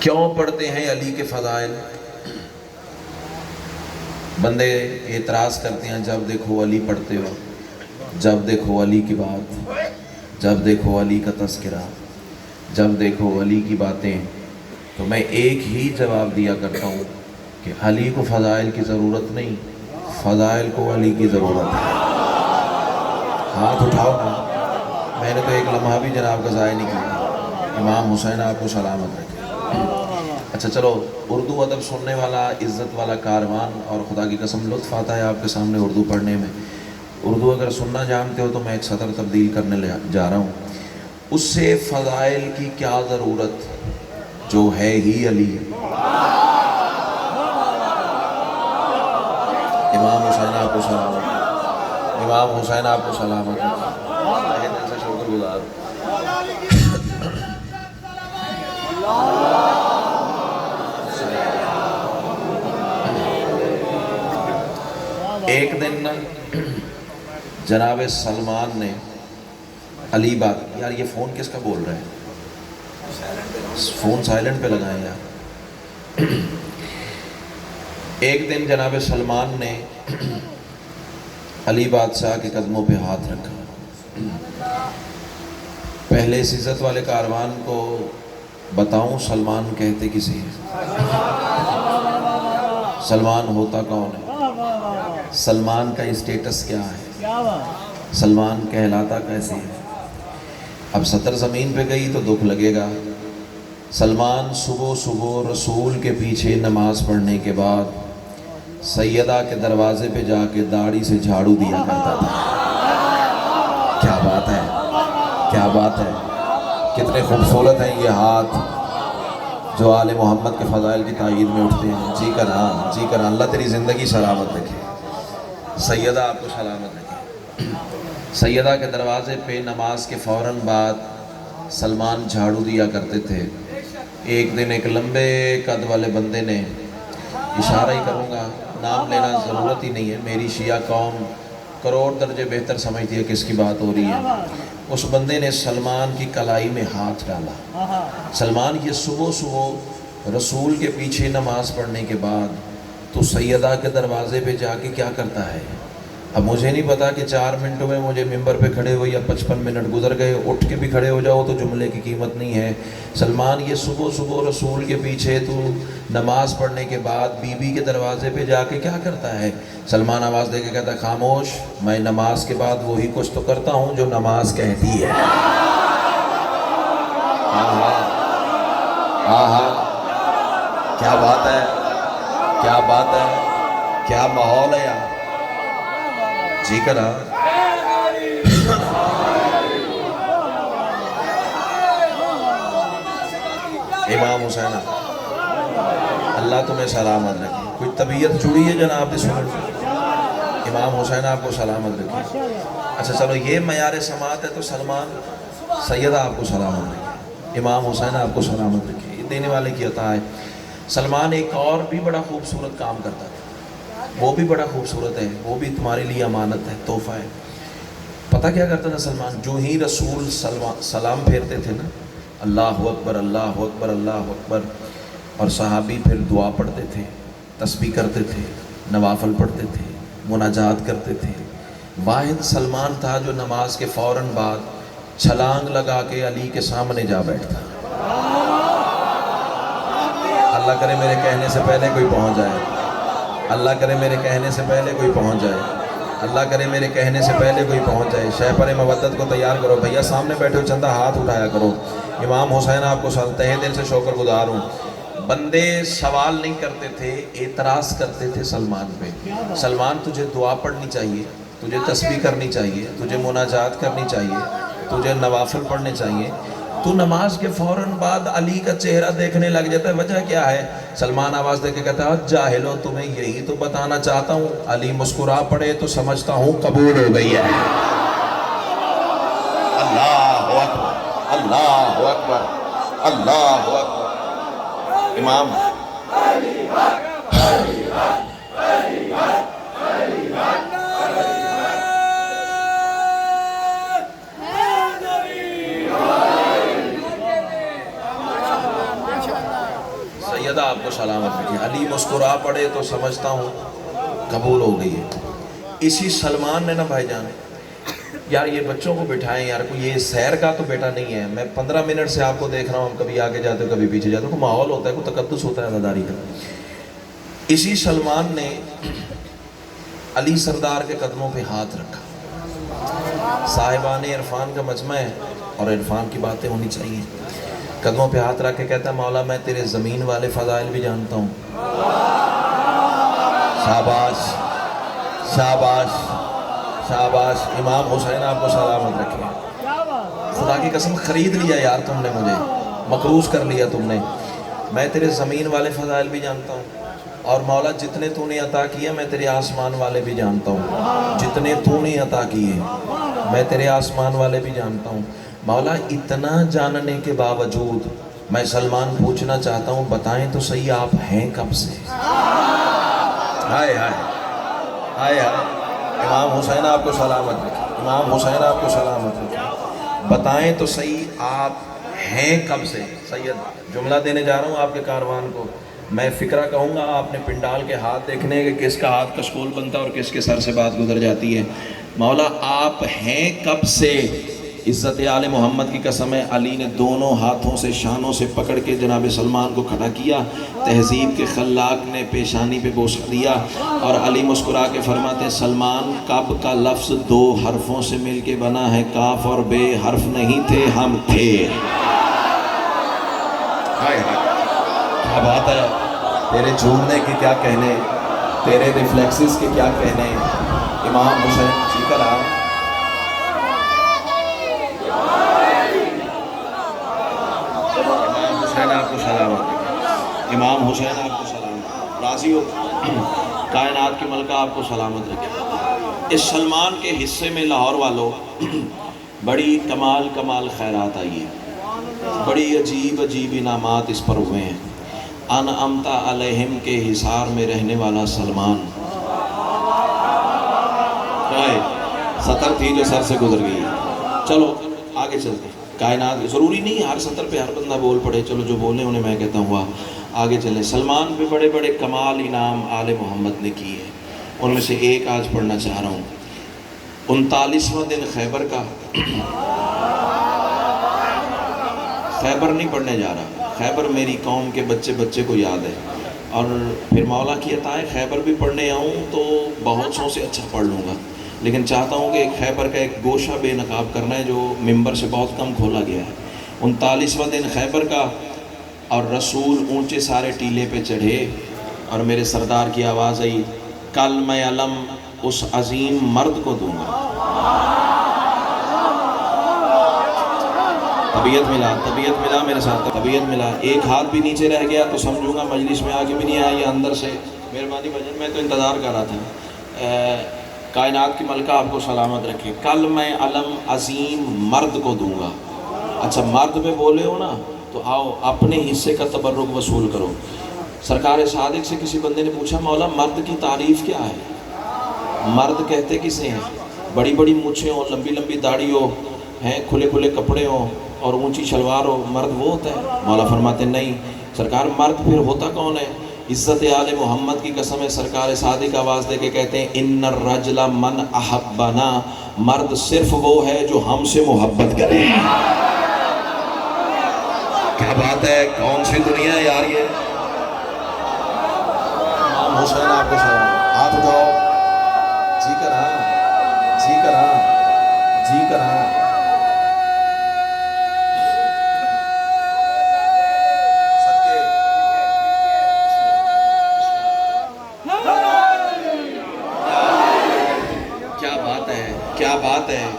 کیوں پڑھتے ہیں علی کے فضائل؟ بندے اعتراض کرتے ہیں جب دیکھو علی پڑھتے ہو، جب دیکھو علی کی بات، جب دیکھو علی کا تذکرہ، جب دیکھو علی کی باتیں۔ تو میں ایک ہی جواب دیا کرتا ہوں کہ علی کو فضائل کی ضرورت نہیں، فضائل کو علی کی ضرورت ہے۔ ہاتھ اٹھاؤ نا، میں نے تو ایک لمحہ بھی جناب کا ضائع نہیں کیا۔ امام حسین آپ کو سلامت رکھے۔ اچھا چلو، اردو ادب سننے والا، عزت والا کاروان، اور خدا کی قسم لطف آتا ہے آپ کے سامنے اردو پڑھنے میں۔ اردو اگر سننا جانتے ہو تو میں ایک سطر تبدیل کرنے جا رہا ہوں۔ اس سے فضائل کی کیا ضرورت جو ہے ہی علی۔ امام حسین آپ کو سلامت، امام حسین آپ کو سلامت، تہہ دل سے شکر گزار۔ ایک دن جناب سلمان نے علی بات، یار یہ فون کس کا بول رہا ہے؟ فون سائلنٹ پہ لگائیں یار۔ ایک دن جناب سلمان نے علی بادشاہ کے قدموں پہ ہاتھ رکھا۔ پہلے اس عزت والے کاروان کو بتاؤں سلمان کہتے کسی ہے؟ سلمان ہوتا کون ہے؟ سلمان کا اسٹیٹس کیا ہے؟ سلمان کہلاتا کیسے ہے؟ اب سطر زمین پہ گئی تو دکھ لگے گا۔ سلمان صبح صبح رسول کے پیچھے نماز پڑھنے کے بعد سیدہ کے دروازے پہ جا کے داڑھی سے جھاڑو دیا کرتا تھا۔ کیا بات ہے، کیا بات ہے، کتنے خوبصورت ہیں یہ ہاتھ جو آل محمد کے فضائل کی تائید میں اٹھتے ہیں۔ جی کر ہاں، جی کر، اللہ تیری زندگی سلامت رکھے، سیدہ آپ کو سلامت رکھے۔ سیدہ کے دروازے پہ نماز کے فوراً بعد سلمان جھاڑو دیا کرتے تھے۔ ایک دن ایک لمبے قد والے بندے نے، اشارہ ہی کروں گا، نام لینا ضرورت ہی نہیں ہے، میری شیعہ قوم کروڑ درجے بہتر سمجھتی ہے کس کی بات ہو رہی ہے۔ اس بندے نے سلمان کی کلائی میں ہاتھ ڈالا۔ سلمان یہ صبح صبح رسول کے پیچھے نماز پڑھنے کے بعد تو سیدہ کے دروازے پہ جا کے کیا کرتا ہے؟ اب مجھے نہیں پتا کہ 4 منٹوں میں مجھے ممبر پہ کھڑے ہو یا 55 منٹ گزر گئے، اٹھ کے بھی کھڑے ہو جاؤ تو جملے کی قیمت نہیں ہے۔ سلمان یہ صبح صبح رسول کے پیچھے تو نماز پڑھنے کے بعد بی بی کے دروازے پہ جا کے کیا کرتا ہے؟ سلمان آواز دے کے کہتا ہے، خاموش، میں نماز کے بعد وہی کچھ تو کرتا ہوں جو نماز کہتی ہے۔ آہا آہا، کیا بات ہے، کیا بات ہے، کیا ماحول ہے یار، جی کرا۔ امام حسین اللہ تمہیں سلامت رکھے۔ کوئی طبیعت جڑی ہے جناب اس وقت؟ امام حسین آپ کو سلامت رکھے۔ اچھا چلو، یہ معیار سماعت ہے تو سلمان سیدہ آپ کو سلامت رکھے، امام حسین آپ کو سلامت رکھے، یہ دینے والے کی عطا ہے۔ سلمان ایک اور بھی بڑا خوبصورت کام کرتا تھا، وہ بھی بڑا خوبصورت ہے، وہ بھی تمہارے لیے امانت ہے، تحفہ ہے۔ پتہ کیا کرتا تھا سلمان؟ جو ہی رسول سلام پھیرتے تھے نا، اللہ اکبر اللہ اکبر اللہ اکبر، اور صحابی پھر دعا پڑھتے تھے، تسبیح کرتے تھے، نوافل پڑھتے تھے، مناجات کرتے تھے۔ واحد سلمان تھا جو نماز کے فوراً بعد چھلانگ لگا کے علی کے سامنے جا بیٹھتا۔ اللہ کرے میرے کہنے سے پہلے کوئی پہنچ جائے، اللہ کرے میرے کہنے سے پہلے کوئی پہنچ جائے، اللہ کرے میرے کہنے سے پہلے کوئی پہنچ جائے۔ شہپر مودت کو تیار کرو بھیا، سامنے بیٹھے ہو چندہ ہاتھ اٹھایا کرو۔ امام حسین آپ کو تہہ دل سے شکر گزار ہوں۔ بندے سوال نہیں کرتے تھے، اعتراض کرتے تھے سلمان پہ۔ سلمان تجھے دعا پڑھنی چاہیے، تجھے تسبیح کرنی چاہیے، تجھے مناجات کرنی چاہیے، تجھے نوافل پڑھنے چاہیے، تو نماز کے فوراً بعد علی کا چہرہ دیکھنے لگ جاتا ہے۔ وجہ کیا ہے؟ سلمان آواز دے کے کہتا ہے، جاہلو تمہیں یہی تو بتانا چاہتا ہوں، علی مسکرا پڑے تو سمجھتا ہوں قبول ہو گئی ہے۔ اللہ اکبر اللہ اکبر اللہ اکبر۔ امام آپ کو سلامت رکھے. علی مسکرا پڑے تو سمجھتا ہوں قبول ہو گئی ہے. اسی سلمان نے نا بھائی جان یار یہ بچوں کو بٹھائیں یار, کوئی یہ سیر کا تو بیٹا نہیں ہے. میں 15 منٹ سے آپ کو دیکھ رہا ہوں, کبھی آگے جاتے ہو کبھی پیچھے جاتے ہو, کوئی ماحول ہوتا ہے, کوئی تقدس ہوتا ہے عزاداری کا. اسی سلمان نے علی سردار کے قدموں پہ ہاتھ رکھا. صاحبان عرفان کا مجمع ہے اور عرفان کی باتیں ہونی چاہیے. قدموں پہ ہاتھ رکھ کے کہتا ہے مولا میں تیرے زمین والے فضائل بھی جانتا ہوں. شاباش شاباش شاباش. امام حسین آپ کو سلامت رکھے. خدا کی قسم خرید لیا یار تم نے مجھے, مقروض کر لیا تم نے. میں تیرے زمین والے فضائل بھی جانتا ہوں, اور مولا جتنے تو نے عطا کیے میں تیرے آسمان والے بھی جانتا ہوں. جتنے تو نے عطا کیے میں تیرے آسمان والے بھی جانتا ہوں. مولا اتنا جاننے کے باوجود میں سلمان پوچھنا چاہتا ہوں, بتائیں تو صحیح آپ ہیں کب سے؟ ہائے ہائے ہائے ہائے. امام حسین آپ کو سلامت رکھے. امام حسین آپ کو سلامت رکھے. بتائیں تو صحیح آپ ہیں کب سے؟ سید جملہ دینے جا رہا ہوں آپ کے کاروان کو. میں فکرہ کہوں گا, آپ نے پنڈال کے ہاتھ دیکھنے کہ کس کا ہاتھ کشکول بنتا ہے اور کس کے سر سے بات گزر جاتی ہے. مولا آپ ہیں کب سے؟ عزت آل محمد کی قسم ہے, علی نے دونوں ہاتھوں سے شانوں سے پکڑ کے جناب سلمان کو کھڑا کیا. تہذیب کے خلاق نے پیشانی پہ بوسہ دیا اور علی مسکرا کے فرماتے ہیں سلمان کب کا لفظ 2 حرفوں سے مل کے بنا ہے, کاف اور بے حرف نہیں تھے, ہم تھے. کیا بات ہے, تیرے جھومنے کے کیا کہنے, تیرے ریفلیکسز کے کیا کہنے. امام حسین جی کر آپ کو سلامت. امام حسین آپ کو سلامت. راضی ہو, کائنات کی ملکہ آپ کو سلامت رکھے. اس سلمان کے حصے میں لاہور والوں بڑی کمال خیرات آئی ہے, بڑی عجیب انعامات اس پر ہوئے ہیں. انعمتا علیہم کے حصار میں رہنے والا سلمان, سطر تھی جو سر سے گزر گئی. چلو آگے چلتے ہیں. کائنات ضروری نہیں ہر سطر پہ ہر بندہ بول پڑے, چلو جو بولے انہیں میں کہتا ہوں آگے چلیں. سلمان پہ بڑے بڑے کمال انعام آل محمد نے کیے, ان میں سے ایک آج پڑھنا چاہ رہا ہوں. 39واں دن خیبر کا. خیبر نہیں پڑھنے جا رہا, خیبر میری قوم کے بچے کو یاد ہے, اور پھر مولا کی عطا ہے خیبر بھی پڑھنے آؤں تو بہت سو سے اچھا پڑھ لوں گا, لیکن چاہتا ہوں کہ ایک خیبر کا ایک گوشہ بے نقاب کرنا ہے جو ممبر سے بہت کم کھولا گیا ہے. 39واں دن خیبر کا, اور رسول اونچے سارے ٹیلے پہ چڑھے اور میرے سردار کی آواز آئی, کل میں علم اس عظیم مرد کو دوں گا. طبیعت ملا میرے ساتھ, طبیعت ملا. ایک ہاتھ بھی نیچے رہ گیا تو سمجھوں گا مجلس میں آگے بھی نہیں آیا, یا اندر سے مہربانی بھجن, میں تو انتظار کر رہا تھا. کائنات کی ملکہ آپ کو سلامت رکھے. کل میں علم عظیم مرد کو دوں گا. اچھا مرد میں بولے ہو نا تو آؤ اپنے حصے کا تبرک وصول کرو. سرکار صادق سے کسی بندے نے پوچھا مولا مرد کی تعریف کیا ہے؟ مرد کہتے کسے ہیں؟ بڑی بڑی مونچھیں ہو, لمبی لمبی داڑھی ہو, ہیں کھلے کپڑے ہوں اور اونچی شلوار ہو, مرد وہ ہوتا ہے؟ مولا فرماتے نہیں. سرکار مرد پھر ہوتا کون ہے؟ عزت آل محمد کی قسم ہے, سرکار صادق آواز دے کے کہتے ہیں ان الرجل من احبنا, مرد صرف وہ ہے جو ہم سے محبت کرے. کیا بات ہے, کون سی دنیا ہے یار یہ. امام حسین آپ کو سلام. ہاتھ اٹھاؤ, جی کر ہاں, جی کر ہاں, جی کر ہاں.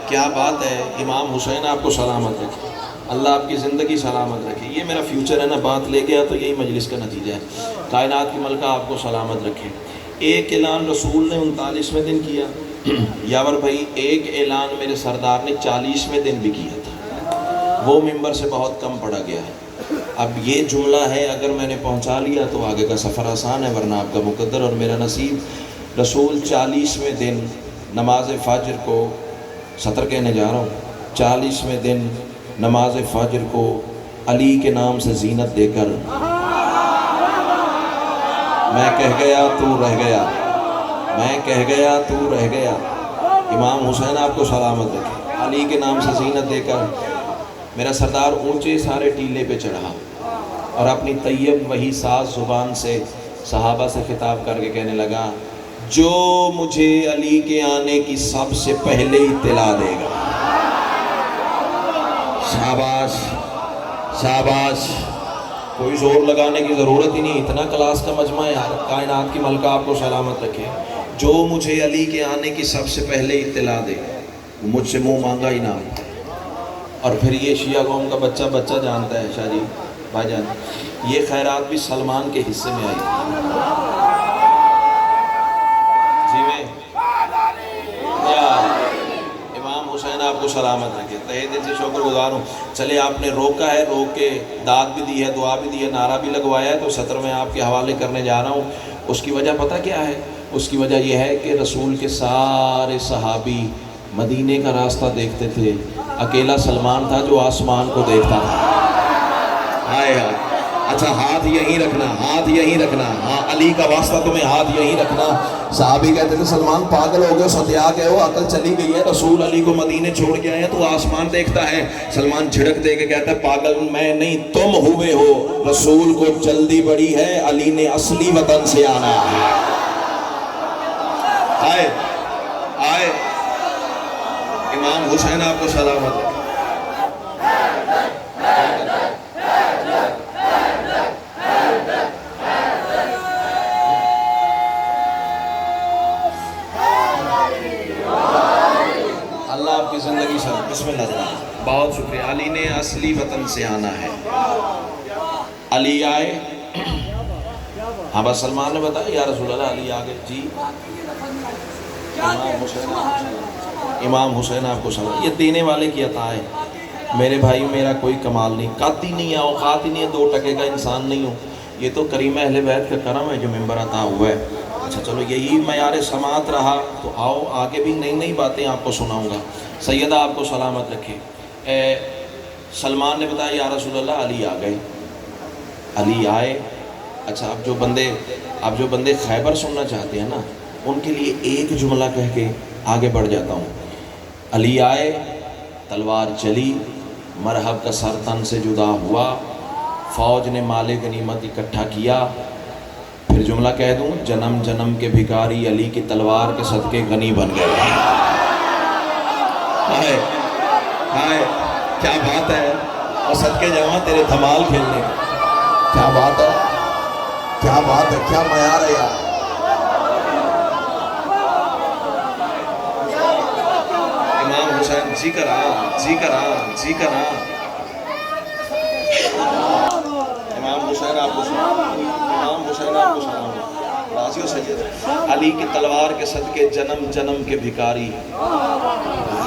کیا بات ہے. امام حسین آپ کو سلامت رکھے, اللہ آپ کی زندگی سلامت رکھے. یہ میرا فیوچر ہے نا, بات لے گیا تو یہی مجلس کا نتیجہ ہے. کائنات کی ملکہ آپ کو سلامت رکھے. ایک اعلان رسول نے 39ویں دن کیا, یاور بھائی ایک اعلان میرے سردار نے 40ویں دن بھی کیا تھا, وہ ممبر سے بہت کم پڑا گیا ہے. اب یہ جملہ ہے, اگر میں نے پہنچا لیا تو آگے کا سفر آسان ہے, ورنہ آپ کا مقدر اور میرا نصیب. رسول 40ویں دن نماز فجر کو, سطر کہنے جا رہا ہوں, 40ویں دن نماز فجر کو علی کے نام سے زینت دے کر میں کہہ گیا تو رہ گیا، میں کہہ گیا تو رہ گیا۔ امام حسین آپ کو سلامت رکھے۔ علی کے نام سے زینت دے کر میرا سردار اونچے سارے ٹیلے پہ چڑھا اور اپنی طیب وہی ساز زبان سے صحابہ سے خطاب کر کے کہنے لگا، جو مجھے علی کے آنے کی سب سے پہلے اطلاع دے گا۔ شاباش شاباش، کوئی زور لگانے کی ضرورت ہی نہیں، اتنا کلاس کا مجمع ہے یار۔ کائنات کی ملکہ آپ کو سلامت رکھے۔ جو مجھے علی کے آنے کی سب سے پہلے اطلاع دے، وہ مجھ سے منہ مانگا ہی نہ۔ اور پھر یہ شیعہ قوم کا بچہ بچہ جانتا ہے شاہ جی بھائی جان، یہ خیرات بھی سلمان کے حصے میں آئی جی۔ میں امام حسین آپ کو سلامت رکھے، تہہ دل سے شکر گزار ہوں۔ چلے آپ نے روکا ہے، روک کے داد بھی دی ہے، دعا بھی دی ہے، نعرہ بھی لگوایا ہے، تو سطر میں آپ کے حوالے کرنے جا رہا ہوں۔ اس کی وجہ پتہ کیا ہے؟ اس کی وجہ یہ ہے کہ رسول کے سارے صحابی مدینے کا راستہ دیکھتے تھے، اکیلا سلمان تھا جو آسمان کو دیکھتا تھا۔ آئے ہاں، اچھا ہاتھ یہیں رکھنا، ہاتھ یہیں رکھنا، ہاں علی کا واسطہ تمہیں ہاتھ یہیں رکھنا۔ صحابی کہتے تھے سلمان پاگل ہو گئے، ستیا گئے ہو، عقل چلی گئی ہے، رسول علی کو مدینے چھوڑ کے آئے ہیں تو آسمان دیکھتا ہے۔ سلمان جھڑک دے کے کہتا ہے پاگل میں نہیں تم ہوئے ہو، رسول کو جلدی بڑی ہے، علی نے اصلی وطن سے آنا ہے۔ آئے آئے امام حسین آپ کو سلامت ہے۔ اللہ آپ کی زندگی سے بسم اللہ جناب، بہت شکریہ۔ علی نے اصلی وطن سے آنا ہے۔ علی آئے، ہاں بس سلمان نے بتایا یا رسول اللہ علی آگے جی۔ امام حسین آپ کو سلام، یہ دینے والے کی عطا ہے میرے بھائی، میرا کوئی کمال نہیں، قد ہی نہیں ہے، اوقات ہی نہیں ہے، 2 ٹکے کا انسان نہیں ہوں، یہ تو کریم اہل بیت کا کرم ہے جو ممبر عطا ہوا ہے۔ اچھا چلو یہی معیار سماعت رہا تو آؤ آگے بھی نئی نئی باتیں آپ کو سناؤں گا۔ سیدہ آپ کو سلامت رکھے۔ سلمان نے بتایا یا رسول اللہ علی آ گئے، علی آئے۔ اچھا اب جو بندے خیبر سننا چاہتے ہیں نا، ان کے لیے ایک جملہ کہہ کے آگے بڑھ جاتا ہوں۔ علی آئے، تلوار چلی، مرحب کا سر تن سے جدا ہوا، فوج نے مال غنیمت اکٹھا کیا۔ پھر جملہ کہہ دوں، جنم جنم کے بھکاری علی کی تلوار کے صدقے غنی بن گئے۔ ہائے ہائے کیا بات ہے، اور صدقے جاواں تیرے دھمال کھیلنے کا، کیا بات ہے، کیا بات ہے، کیا معیار ہے یار۔ امام حسین جی کرا جی کرا جی کرا۔ امام حسین آپ کو سلام، امام حسین آپ کو سلام، راضی ہو سید؟ علی کی تلوار کے صدقے جنم جنم کے بھکاری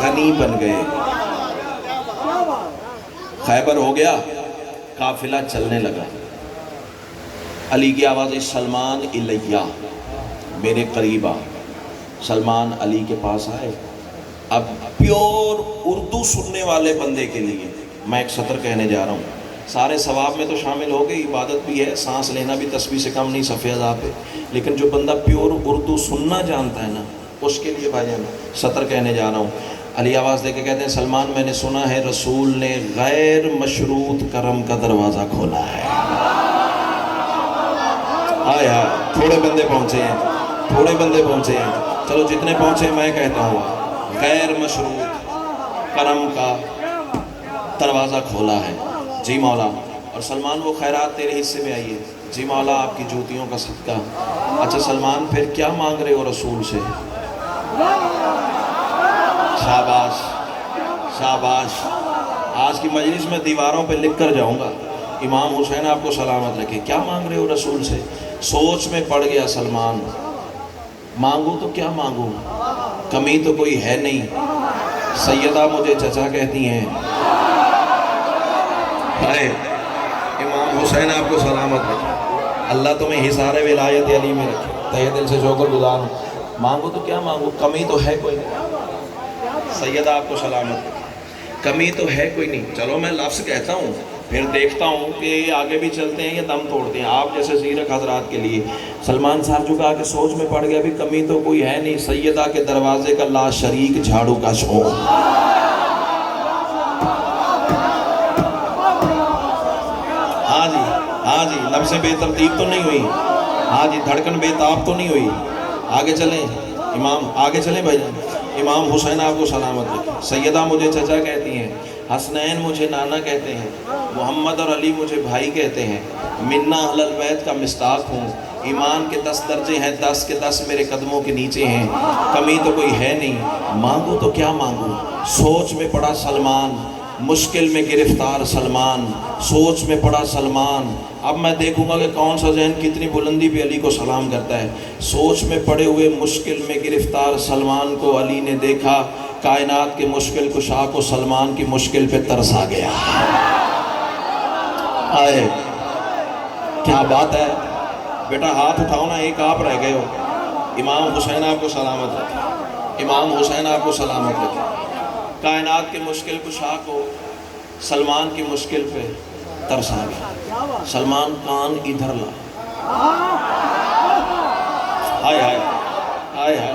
غنی بن گئے۔ خیبر ہو گیا، قافلہ چلنے لگا۔ علی کی آواز سلمان الیہ، میرے قریب آ۔ سلمان علی کے پاس آئے۔ اب پیور اردو سننے والے بندے کے لیے میں ایک سطر کہنے جا رہا ہوں، سارے ثواب میں تو شامل ہو گئی، عبادت بھی ہے، سانس لینا بھی تسبیح سے کم نہیں، صفحہ عذاب ہے، لیکن جو بندہ پیور اردو سننا جانتا ہے نا، اس کے لیے بھائی جان سطر کہنے جا رہا ہوں۔ علی آواز دے کے کہتے ہیں سلمان میں نے سنا ہے رسول نے غیر مشروط کرم کا دروازہ کھولا ہے۔ آئے ہاں، تھوڑے بندے پہنچے ہیں، تھوڑے بندے پہنچے ہیں، چلو جتنے پہنچے میں کہتا ہوں غیر مشروط کرم کا دروازہ کھولا ہے جی مولا۔ اور سلمان وہ خیرات تیرے حصے میں آئی ہے جی مولا، آپ کی جوتیوں کا صدقہ۔ اچھا سلمان پھر کیا مانگ رہے ہو رسول سے؟ شاباش شاباش، آج کی مجلس میں دیواروں پہ لکھ کر جاؤں گا، امام حسین آپ کو سلامت رکھے، کیا مانگ رہے ہو رسول سے؟ سوچ میں پڑ گیا سلمان، مانگوں تو کیا مانگوں، کمی تو کوئی ہے نہیں، سیدہ مجھے چچا کہتی ہیں۔ ہائے امام حسین آپ کو سلامت رکھے، اللہ تمہیں حصار ولایت علی میں رکھے، تہہ دل سے شکر گزار ہوں۔ مانگو تو کیا مانگو، کمی تو ہے کوئی نہیں، سیدہ آپ کو سلامت رکھے، کمی تو ہے کوئی نہیں۔ چلو میں لفظ کہتا ہوں، پھر دیکھتا ہوں کہ آگے بھی چلتے ہیں یا دم توڑتے ہیں. آپ جیسے زیرک حضرات کے لیے سلمان صاحب جھکا کے سوچ میں پڑ گیا بھی کمی تو کوئی ہے نہیں, سیدہ کے دروازے کا لا شریک جھاڑو کا شوق. ہاں جی لفظ بے ترتیب تو نہیں ہوئی, ہاں جی دھڑکن بے تاب تو نہیں ہوئی. آگے چلیں امام, آگے چلیں بھائی جان. امام حسین آپ کو سلامت رکھے. سیدہ مجھے چچا کہتی ہیں, حسنین مجھے نانا کہتے ہیں, محمد اور علی مجھے بھائی کہتے ہیں, منا اہل البیت کا مصداق ہوں, ایمان کے 10 درجے ہیں, 10 کے 10 میرے قدموں کے نیچے ہیں, کمی تو کوئی ہے نہیں, مانگو تو کیا مانگو. سوچ میں پڑا سلمان, مشکل میں گرفتار سلمان, سوچ میں پڑا سلمان. اب میں دیکھوں گا کہ کون سا ذہن کتنی بلندی پہ علی کو سلام کرتا ہے. سوچ میں پڑے ہوئے مشکل میں گرفتار سلمان کو علی نے دیکھا, کائنات کے مشکل کشا کو سلمان کی مشکل پہ ترس آ گیا. آئے کیا بات ہے بیٹا, ہاتھ اٹھاؤ نا, ایک آپ رہ گئے ہو. امام حسین آپ کو سلامت رکھے, امام حسین آپ کو سلامت رکھے. کائنات کے مشکل کشا کو سلمان کی مشکل پہ ترس آ گیا. سلمان کان ادھر لا, ہائے ہائے ہائے ہائے.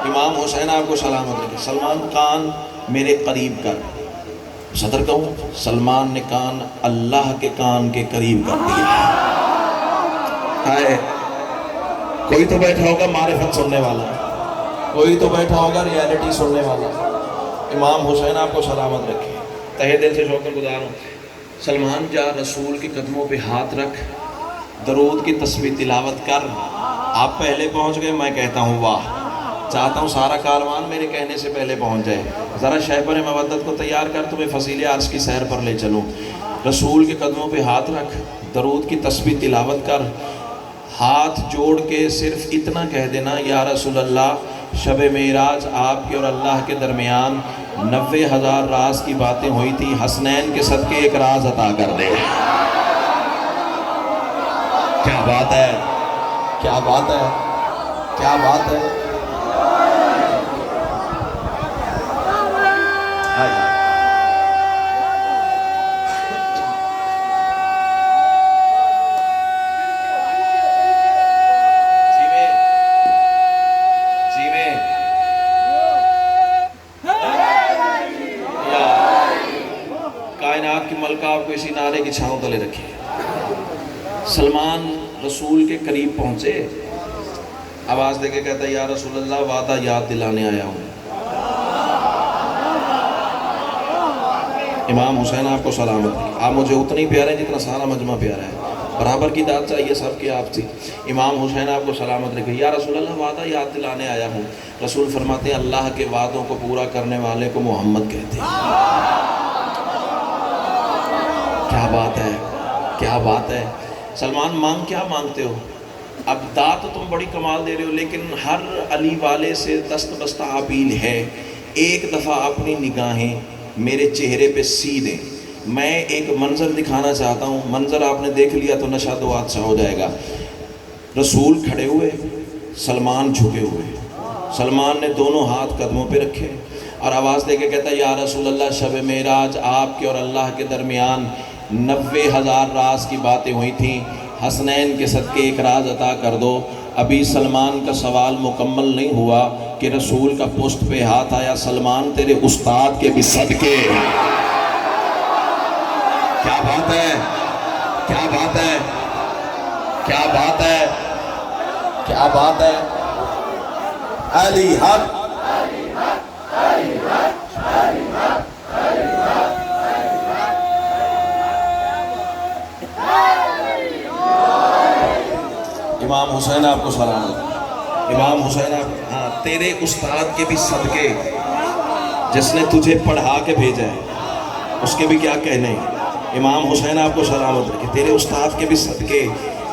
امام حسین آپ کو سلامت رکھے. سلمان کان میرے قریب کر. صدر کہوں, سلمان نے کان اللہ کے کان کے قریب کر دیا. ہائے, کوئی تو بیٹھا ہوگا معرفت سننے والا, کوئی تو بیٹھا ہوگا ریالٹی سننے والا. امام حسین آپ کو سلامت رکھے. تہہ دل سے شکر گزار ہوں. سلمان جا رسول کے قدموں پہ ہاتھ رکھ, درود کی تسبیح تلاوت کر. آپ پہلے پہنچ گئے, میں کہتا ہوں واہ. چاہتا ہوں سارا کاروان میرے کہنے سے پہلے پہنچ جائے. ذرا شہپر مودت کو تیار کر, تمہیں فصیل عرش کی سیر پر لے چلوں. رسول کے قدموں پہ ہاتھ رکھ, درود کی تسبیح تلاوت کر. ہاتھ جوڑ کے صرف اتنا کہہ دینا, یا رسول اللہ شب معراج آپ کے اور اللہ کے درمیان 90,000 راز کی باتیں ہوئی تھی, حسنین کے صدقے ایک راز عطا کر دے. کیا بات ہے, کیا بات ہے, کیا بات ہے. کائنات کی ملکہ آپ کو اسی نعرے کی چھاؤں تلے رکھے. سلمان رسول کے قریب پہنچے, آواز دے کے کہتا ہے, یا رسول اللہ وعدہ یاد دلانے آیا ہوں. امام حسین آپ کو سلامت رکھے. آپ مجھے اتنے ہی پیارے ہیں جتنا سارا مجمع پیارا ہے, برابر کی داد چاہیے سب کی آپ تھی. امام حسین آپ کو سلامت رکھے. یا رسول اللہ وعدہ یاد دلانے آیا ہوں. رسول فرماتے ہیں, اللہ کے وعدوں کو پورا کرنے والے کو محمد کہتے ہیں. کیا بات ہے, کیا بات ہے. سلمان مانگ کیا مانگتے ہو؟ اب داد تو تم بڑی کمال دے رہے ہو, لیکن ہر علی والے سے دست بستہ اپیل ہے, ایک دفعہ اپنی نگاہیں میرے چہرے پہ سی دیں. میں ایک منظر دکھانا چاہتا ہوں, منظر آپ نے دیکھ لیا تو نشہ دو حادثہ ہو جائے گا. رسول کھڑے ہوئے, سلمان جھکے ہوئے. سلمان نے دونوں ہاتھ قدموں پہ رکھے اور آواز دے کے کہتا ہے, یا رسول اللہ شب معراج آپ کے اور اللہ کے درمیان 90,000 راز کی باتیں ہوئی تھیں, حسنین کے صدقے ایک راز عطا کر دو. ابھی سلمان کا سوال مکمل نہیں ہوا کہ رسول کا پشت پہ ہاتھ آیا, سلمان تیرے استاد کے بھی صدقے. کیا بات ہے, کیا بات ہے, کیا بات ہے, کیا بات ہے. علی حق, امام حسین آپ کو سلام. امام حسین آپ, ہاں تیرے استاد کے بھی صدقے, جس نے تجھے پڑھا کے بھیجا ہے اس کے بھی کیا کہنے. امام حسین آپ کو سلامت رکھے. تیرے استاد کے بھی صدقے,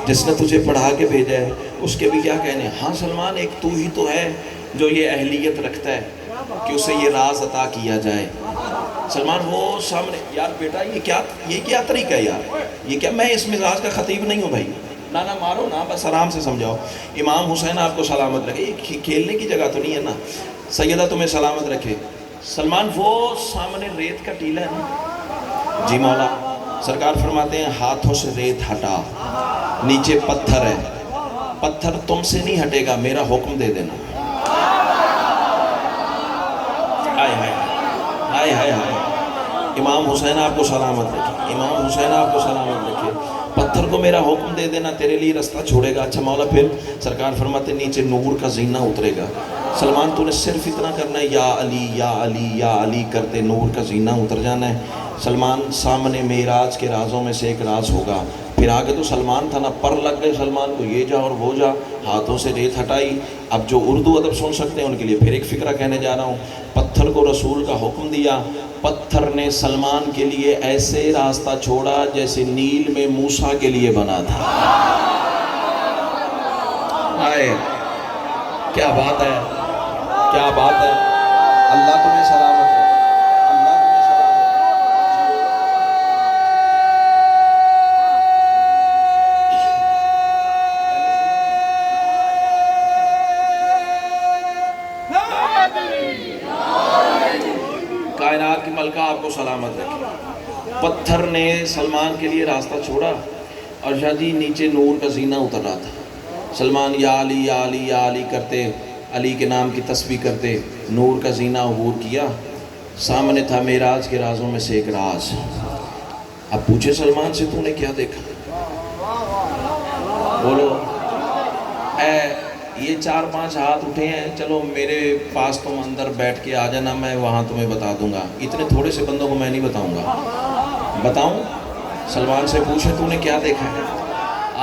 جس نے تجھے پڑھا کے بھیجا ہے اس کے بھی کیا کہنے. ہاں سلمان, ایک تو ہی تو ہے جو یہ اہلیت رکھتا ہے کہ اسے یہ راز عطا کیا جائے. سلمان وہ سامنے, یار بیٹا یہ کیا طریقہ ہے یار, یہ کیا, میں اس مزاج کا خطیب نہیں ہوں بھائی, نہ مارو نا, بس آرام سے سمجھاؤ. امام حسین آپ کو سلامت رکھے. یہ کھیلنے کی جگہ تو نہیں ہے نا. سیدہ تمہیں سلامت رکھے. سلمان وہ سامنے ریت کا ٹیلا ہے نا, جی مولا سرکار فرماتے ہیں ہاتھوں سے ریت ہٹا، نیچے پتھر ہے، پتھر تم سے نہیں ہٹے گا، میرا حکم دے دینا۔ ہائے ہائے ہائے ہائے ہائے، امام حسین آپ کو سلامت رکھے، امام حسین آپ کو سلامت رکھے، پتھر کو میرا حکم دے دینا، تیرے لیے رستہ چھوڑے گا۔ اچھا مولا پھر سرکار فرماتے نیچے نور کا زینہ اترے گا، سلمان تو نے صرف اتنا کرنا ہے یا علی یا علی یا علی کرتے نور کا زینہ اتر جانا ہے۔ سلمان سامنے معراج کے رازوں میں سے ایک راز ہوگا، پھر آگے تو سلمان تھا نا، پر لگ گئے سلمان کو، یہ جا اور وہ جا، ہاتھوں سے ریت ہٹائی۔ اب جو اردو ادب سن سکتے ہیں ان کے لیے پھر ایک فقرہ کہنے جا رہا ہوں۔ پتھر کو رسول کا حکم دیا، پتھر نے سلمان کے لیے ایسے راستہ چھوڑا جیسے نیل میں موسیٰ کے لیے بنا تھا۔ آئے کیا بات ہے، کیا بات ہے، اللہ تمہیں سلامت ہے، اللہ تمہیں سلامت ہے۔ کائنات کی ملکہ آپ کو سلامت رکھے۔ پتھر نے سلمان کے لیے راستہ چھوڑا اور شاہ جی نیچے نور کا زینہ اتر رہا تھا۔ سلمان یا علی یا علی یا علی کرتے، علی کے نام کی تسبیح کرتے، نور کا زینہ عبور کیا، سامنے تھا معراج کے رازوں میں سے ایک راز۔ اب پوچھے سلمان سے تو نے کیا دیکھا؟ بولو اے یہ 4-5 ہاتھ اٹھے ہیں، چلو میرے پاس تم اندر بیٹھ کے آ جانا، میں وہاں تمہیں بتا دوں گا۔ اتنے تھوڑے سے بندوں کو میں نہیں بتاؤں گا، بتاؤں؟ سلمان سے پوچھے تو نے کیا دیکھا ہے،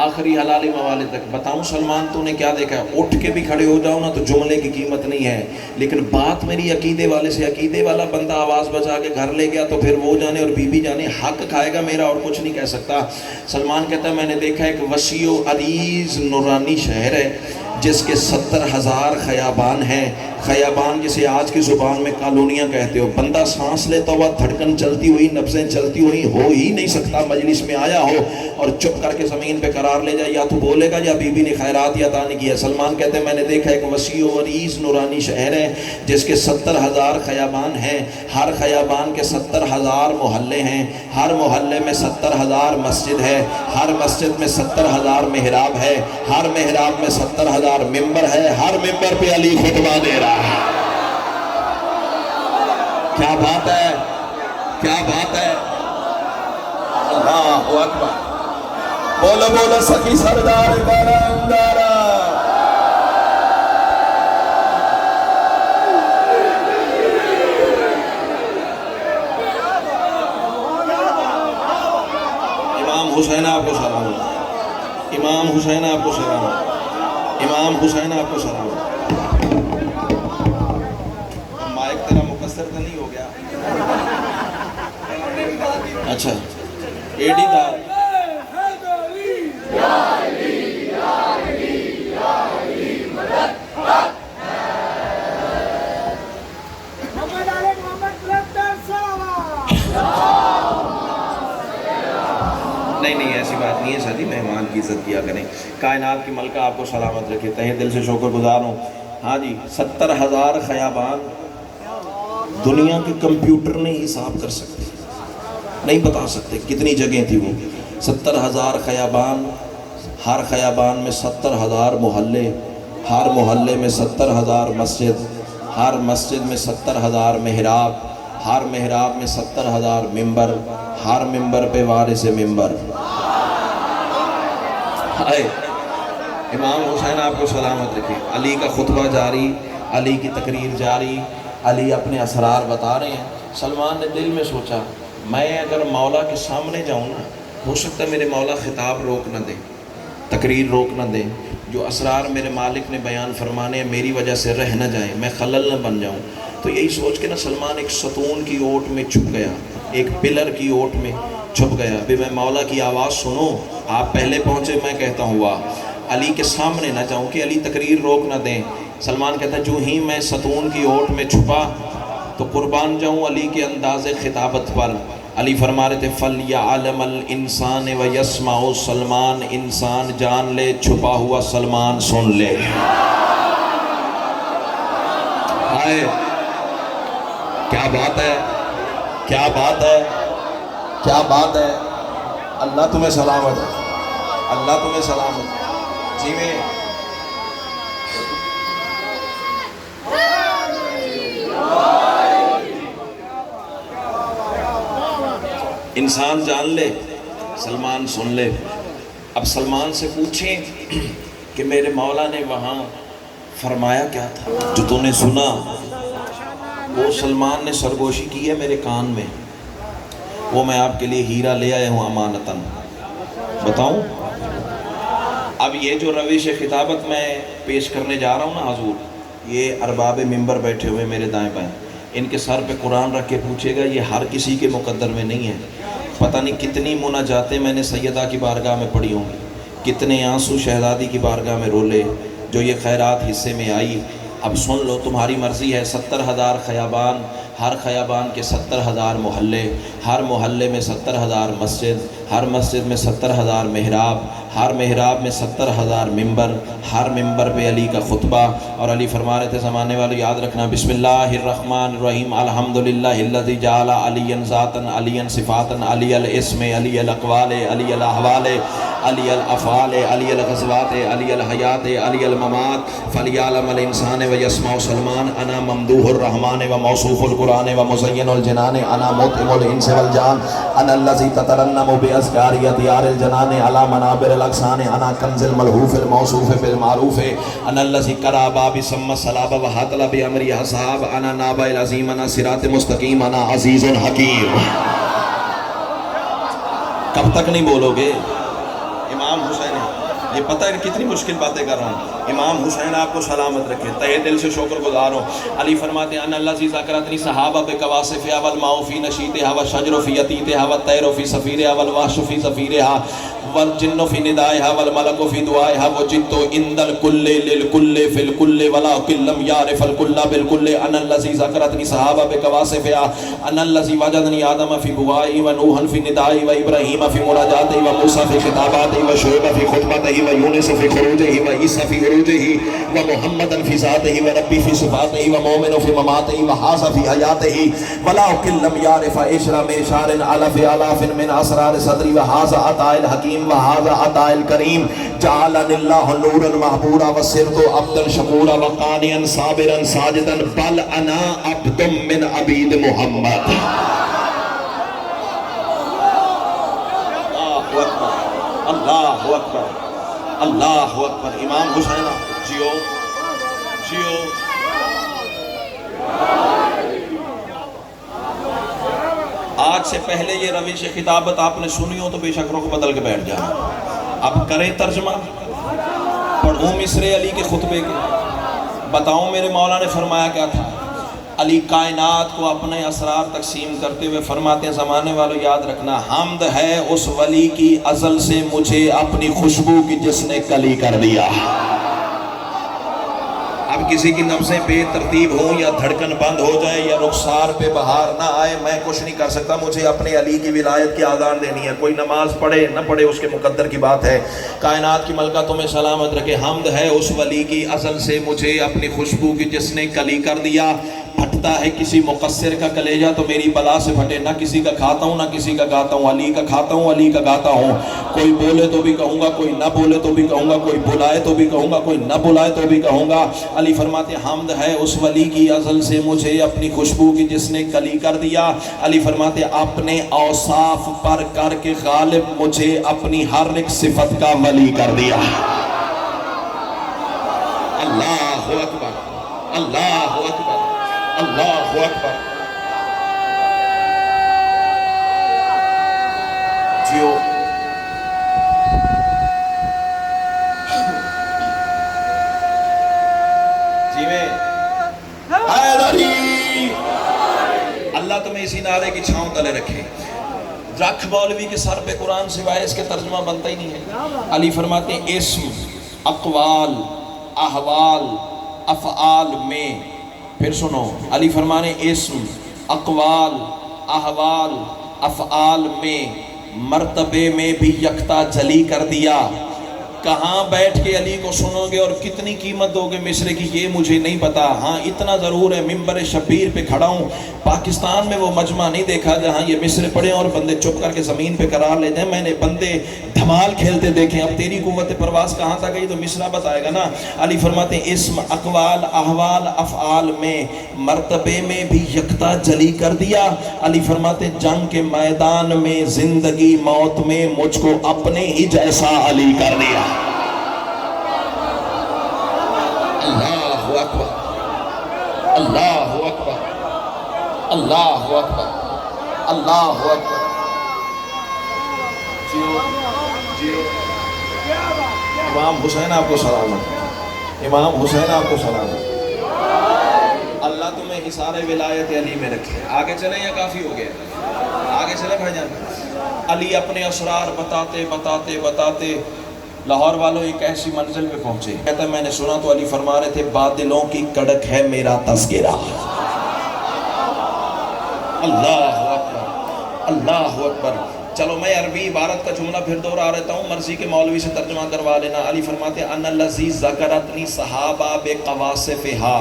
آخری حلالی موالے تک بتاؤں سلمان تو نے کیا دیکھا ہے؟ اٹھ کے بھی کھڑے ہو جاؤ نا تو جملے کی قیمت نہیں ہے، لیکن بات میری عقیدے والے سے، عقیدے والا بندہ آواز بچا کے گھر لے گیا تو پھر وہ جانے اور بی بی جانے، حق کھائے گا میرا اور کچھ نہیں کہہ سکتا۔ سلمان کہتا ہے میں نے دیکھا ایک وسیع و عریض نورانی شہر ہے جس کے 70,000 خیابان ہیں، خیابان جسے آج کی زبان میں کالونیاں کہتے ہو۔ بندہ سانس لیتا ہوا، دھڑکن چلتی ہوئی، نبضیں چلتی ہوئی ہو ہی نہیں سکتا مجلس میں آیا ہو اور چپ کر کے زمین پہ قرار لے جائے، یا تو بولے گا یا بی بی نے خیرات یا عطا نہیں کیا۔ سلمان کہتے ہیں میں نے دیکھا ایک وسیع و عریض نورانی شہر ہے جس کے 70,000 خیابان ہیں، ہر خیابان کے 70,000 محلے ہیں، ہر محلے میں 70,000 مسجد ہے، ہر مسجد میں 70,000 محراب ہے، ہر محراب میں 70,000 ممبر ہے، ہر ممبر پہ علی خطبہ دے رہا ہے۔ کیا بات ہے، کیا بات ہے، اللہ اکبر، بولو بولو سخی سردار کارندارا۔ امام حسین آپ کو سلام، امام حسین آپ کو سلام، امام حسین آپ کو سلام۔ مائک تیرا مقصر تو نہیں ہو گیا؟ اچھا ایڈی دار نہیں ایسی بات نہیں ہے سادی، مہمان کی عزت کیا کریں۔ کائنات کی ملکہ آپ کو سلامت رکھے، تہہ دل سے شکر گزار ہوں۔ ہاں جی 70,000 خیابان دنیا کے کمپیوٹر نہیں حساب کر سکتے، نہیں بتا سکتے کتنی جگہیں تھی وہ۔ 70,000 خیابان، ہر خیابان میں 70,000 محلے، ہر محلے میں 70,000 مسجد، ہر مسجد میں 70,000 محراب، ہر محراب میں 70,000 ممبر، ہر ممبر پہ وارث ممبر۔ امام حسین آپ کو سلامت رکھے۔ علی کا خطبہ جاری، علی کی تقریر جاری، علی اپنے اسرار بتا رہے ہیں۔ سلمان نے دل میں سوچا میں اگر مولا کے سامنے جاؤں نا، ہو سکتا ہے میرے مولا خطاب روک نہ دیں، تقریر روک نہ دیں، جو اسرار میرے مالک نے بیان فرمانے ہیں میری وجہ سے رہ نہ جائیں، میں خلل نہ بن جاؤں۔ تو یہی سوچ کے نا سلمان ایک ستون کی اوٹ میں چھپ گیا، ایک پلر کی اوٹ میں چھپ گیا۔ بھی میں مولا کی آواز سنوں، آپ پہلے پہنچے میں کہتا ہوں واہ، علی کے سامنے نہ جاؤں کہ علی تقریر روک نہ دیں۔ سلمان کہتا ہے جو ہی میں ستون کی اوٹ میں چھپا تو قربان جاؤں علی کے انداز خطابت پر۔ علی فرما رہے تھے فَلْيَعْلَمَ الْإِنسَانِ وَيَسْمَعُ، سلمان انسان جان لے، چھپا ہوا سلمان سن لے۔ آئے کیا بات ہے، کیا بات ہے، کیا بات ہے۔ اللہ تمہیں سلامت رکھے، اللہ تمہیں سلامت رکھے۔ جی میں انسان جان لے، سلمان سن لے۔ اب سلمان سے پوچھیں کہ میرے مولا نے وہاں فرمایا کیا تھا جو تو نے سنا؟ وہ سلمان نے سرگوشی کی ہے میرے کان میں، وہ میں آپ کے لیے ہیرا لے آیا ہوں امانتاً، بتاؤں؟ اب یہ جو روش خطابت میں پیش کرنے جا رہا ہوں نا حضور، یہ ارباب منبر بیٹھے ہوئے میرے دائیں بائیں، ان کے سر پہ قرآن رکھ کے پوچھے گا، یہ ہر کسی کے مقدر میں نہیں ہے۔ پتہ نہیں کتنی مناجاتیں میں نے سیدہ کی بارگاہ میں پڑھی ہوں گی، کتنے آنسو شہزادی کی بارگاہ میں رولے جو یہ خیرات حصے میں آئی۔ اب سن لو، تمہاری مرضی ہے، 70,000 خیابان، ہر خیابان کے 70,000 محلے، ہر محلے میں 70,000 مسجد، ہر مسجد میں 70,000 محراب، ہر محراب میں 70,000 ممبر، ہر ممبر پہ علی کا خطبہ۔ اور علی فرما رہے تھے زمانے والے یاد رکھنا، بسم اللہ الرحمن الرحیم، الحمدللہ الذی جعل علی ذاتاً علی صفاتاً علی الاسم علی الاقوال علی الاحوال علی الافعال علی الغزوات علی الحیات علی الممات، فلیعلم الانسان ویسمع سلمان انا ممدوح الرحمن وموصوف القرآن ومزین الجنان انا مطعم الانس والجان انا الذی تترنم باذکار دیار الجنان علی منابر الاغصان انا کنز الملہوف الموصوف بالمعروف انا الذی کرا باب سم الصلاب وحاطل بامری حساب انا نابع العظیم انا صراط مستقیم انا عزیز حکیم۔ کب تک نہیں بولو گے؟ امام حسین، یہ پتہ ہے کتنی مشکل باتیں کر رہا ہوں۔ امام حسین آپ کو سلامت رکھے، تہہ دل سے شکر گزار ہوں۔ علی فرماتے ہیں ان الذی ذکرتنی صحابہ بکواسفہا والماء فی نشیطہا والشجر فی یتیتہا والطیر فی صفیرہا والوحش فی زفیرہا والجن فی ندائہا والملک فی دعائہا وجدت عند الکل للکل فی الکل ولکن لم یعرف الکل بالکل ان الذی ذکرتنی صحابہ بکواسفہا ان الذی وجدنی آدم فی بوائی ونوحا فی ندائی وابراہیم فی مناجاتی وموسیٰ فی خطاباتی وشعیب فی خطبتی ویونس فی خروجہ وعیسیٰ فی عروجہ ومحمدا فی ذاتہ وربی فی صفاتہ ومومن فی مماتہ وحاذا فی حیاتہ ولکن لم یعرف عشر میشار علف علاف من اسرار صدری وحاذا عطاء الحکیم وحاذا عطاء الکریم جعلنی اللہ نورا محبورا وصرت عبدا شکورا وقانیا صابرا ساجدا بل انا عبد من عبید محمد۔ اللہ اکبر، اللہ اکبر۔ امام حسین جیو جیو۔ آج سے پہلے یہ روش خطابت آپ نے سنی ہو تو بے شک رخ بدل کے بیٹھ جائیں۔ اب کریں ترجمہ، پڑھوں مصرع علی کے خطبے کے، بتاؤں میرے مولا نے فرمایا کیا تھا۔ علی کائنات کو اپنے اسرار تقسیم کرتے ہوئے فرماتے ہیں زمانے والوں یاد رکھنا، حمد ہے اس ولی کی ازل سے مجھے اپنی خوشبو کی جس نے کلی کر دیا۔ اب کسی کی نبضیں بے ترتیب ہوں یا دھڑکن بند ہو جائے یا رخسار پہ بہار نہ آئے، میں کچھ نہیں کر سکتا، مجھے اپنے علی کی ولایت کی آذان دینی ہے۔ کوئی نماز پڑھے نہ پڑھے اس کے مقدر کی بات ہے۔ کائنات کی ملکہ تمہیں سلامت رکھے۔ حمد ہے اس ولی کی ازل سے مجھے اپنی خوشبو کی جس نے کلی کر دیا۔ پھٹتا ہے کسی مقصر کا کلیجہ تو میری بلا سے پھٹے، نہ کسی کا کھاتا ہوں نہ کسی کا گاتا ہوں، علی کا کھاتا ہوں علی کا گاتا ہوں۔ کوئی بولے تو بھی کہوں گا، کوئی نہ بولے تو بھی کہوں گا، کوئی بلائے تو بھی کہوں گا، کوئی نہ بلائے تو بھی کہوں گا۔ علی فرماتے ہیں حمد ہے اس ولی کی ازل سے مجھے اپنی خوشبو کی جس نے کلی کر دیا۔ علی فرماتے ہیں اپنے اوصاف پر کر کے غالب مجھے اپنی ہر ایک صفت کا ولی کر دیا۔ اللہ اکبر، اللہ اکبر، اللہ اکبر۔ جیو جیویں حیدری، اللہ تمہیں اسی نعرے کی چھاؤں تلے رکھے۔ رکھ مولوی کے سر پہ قرآن سوائے اس کے ترجمہ بنتا ہی نہیں ہے۔ علی فرماتے ہیں اسم، اقوال، احوال، افعال میں، پھر سنو، علی فرمانے اسم، اقوال، احوال، افعال میں، مرتبے میں بھی یکتا جلی کر دیا۔ کہاں بیٹھ کے علی کو سنو گے اور کتنی قیمت دو گے مصرے کی یہ مجھے نہیں پتا. ہاں اتنا ضرور ہے ممبر شبیر پہ کھڑا ہوں, پاکستان میں وہ مجمع نہیں دیکھا جہاں یہ مصرے پڑے اور بندے چپ کر کے زمین پہ قرار لیتے ہیں. میں نے بندے دھمال کھیلتے دیکھیں. اب تیری قوت پرواز کہاں تک گئی تو مصرع بتائے گا نا. علی فرماتے ہیں اسم اقوال احوال افعال میں مرتبے میں بھی یکتا جلی کر دیا. علی فرماتے ہیں جنگ کے میدان میں زندگی موت میں مجھ کو اپنے ہی جیسا علی کر دیا. اللہ اکبر اللہ اکبر اللہ اکبر اللہ اکبر. امام حسین آپ کو سلامت, امام حسین آپ کو سلامت. اللہ تمہیں حصار ولایت علی میں رکھے. آگے چلیں یا کافی ہو گئے؟ آگے چلیں بھائی جان. علی اپنے اسرار بتاتے بتاتے بتاتے لاہور والوں ایک ایسی منزل پہ پہنچے. کہتا ہے میں نے سنا تو علی فرما رہے تھے باطلوں کی کڑک ہے میرا تذکرہ. اللہ اکبر اللہ اکبر. چلو میں عربی عبارت کا جملہ پھر دوہرا رہتا ہوں, مرضی کے مولوی سے ترجمہ کروا لینا. علی فرماتے ہیں ان الذی ذکرتنی صحابہ بقواصفہا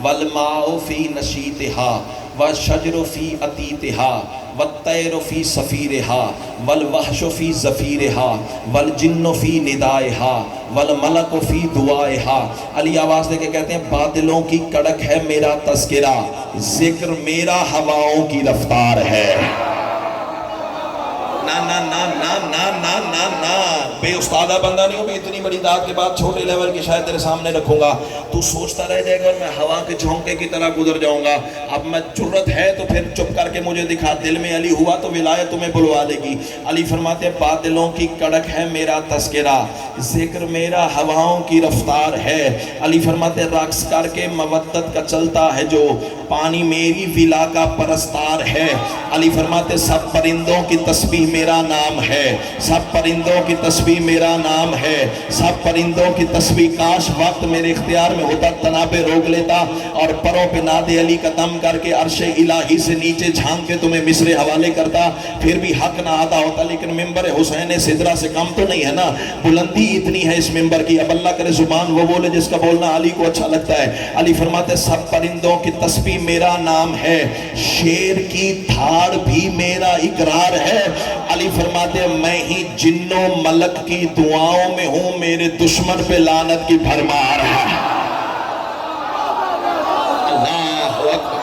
والماء فی نشیتہا والشجر فی عتیتہا والطیر فی صفیرہا والوحش فی زفیرہا والجن فی ندائہا والملک فی دعائہا. علی آواز دے کے کہتے ہیں باطلوں کی کڑک ہے میرا تذکرہ, ذکر میرا ہواؤں کی رفتار ہے. نا نا نا نا نا نا نا نا بے استادہ بندہ نہیں ہوں میں, اتنی بڑی داد کے بعد چھوٹے لیول کی شاید تیرے سامنے رکھوں گا. تو سوچتا رہ جائے گا اور میں ہوا کے جھونکے کی طرح گزر جاؤں گا. اب میں جرت ہے تو پھر چپ کر کے مجھے دکھا, دل میں علی ہوا تو ولایت تمہیں بلوا لے گی. علی فرماتے ہیں باطلوں کی کڑک ہے میرا تذکرہ, ذکر میرا ہواؤں کی رفتار ہے. علی فرماتے ہیں رقص کر کے مودت کا چلتا ہے جو, پانی میری ولا کا پرستار ہے. علی فرماتے سب پرندوں کی تسبیح میرا نام ہے, سب پرندوں کی تسبیح میرا نام ہے, سب پرندوں کی تسبیح. کاش وقت میرے اختیار میں ہوتا تنابے روک لیتا اور پروں پہ ناد علی کا دم کر کے عرش الہی سے نیچے جھانک کے تمہیں مصرے حوالے کرتا, پھر بھی حق نہ آتا ہوتا. لیکن ممبر حسین سدرہ سے کم تو نہیں ہے نا, بلندی اتنی ہے اس ممبر کی. اب اللہ کرے زبان وہ بولے جس کا بولنا علی کو اچھا لگتا ہے. علی فرماتے سب پرندوں کی تسبیح میرا نام ہے, شیر کی دھاڑ بھی میرا اقرار ہے. علی فرماتے میں ہی جنوں ملک کی دعاؤں میں ہوں, میرے دشمن پہ لعنت کی بھرمار ہے. اللہ اکبر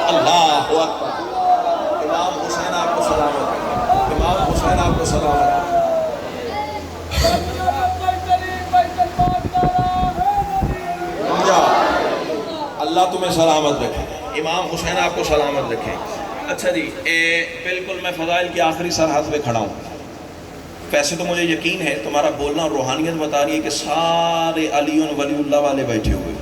اللہ اکبر. امام حسین آپ کو سلامت, امام حسین آپ کو سلامت. اللہ تمہیں سلامت رکھے, امام حسین آپ کو سلامت رکھے. اچھا جی, بالکل میں فضائل کی آخری سرحد پہ کھڑا ہوں. ویسے تو مجھے یقین ہے تمہارا بولنا روحانیت بتا رہی ہے کہ سارے علی ولی اللہ والے بیٹھے ہوئے,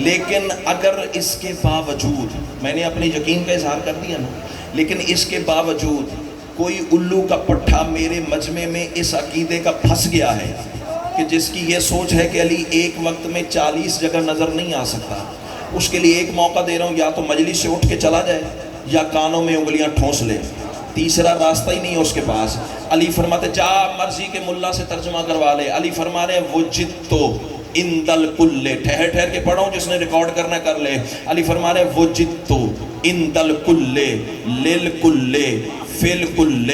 لیکن اگر اس کے باوجود, میں نے اپنے یقین کا اظہار کر دیا نا, لیکن اس کے باوجود کوئی الو کا پٹھا میرے مجمع میں اس عقیدے کا پھنس گیا ہے کہ جس کی یہ سوچ ہے کہ علی ایک وقت میں 40 جگہ نظر نہیں آ سکتا, اس کے لیے ایک موقع دے رہا ہوں, یا تو مجلس سے اٹھ کے چلا جائے یا کانوں میں انگلیاں ٹھونس لے, تیسرا راستہ ہی نہیں ہے اس کے پاس. علی فرماتے جا مرضی کے ملا سے ترجمہ کروا لے. علی فرما رہے وجدتو اندل کل, ٹھہر ٹھہر کے پڑھو, جس نے ریکارڈ کرنا کر لے. علی فرما رہے وجدتو اندل کل للکل فل کل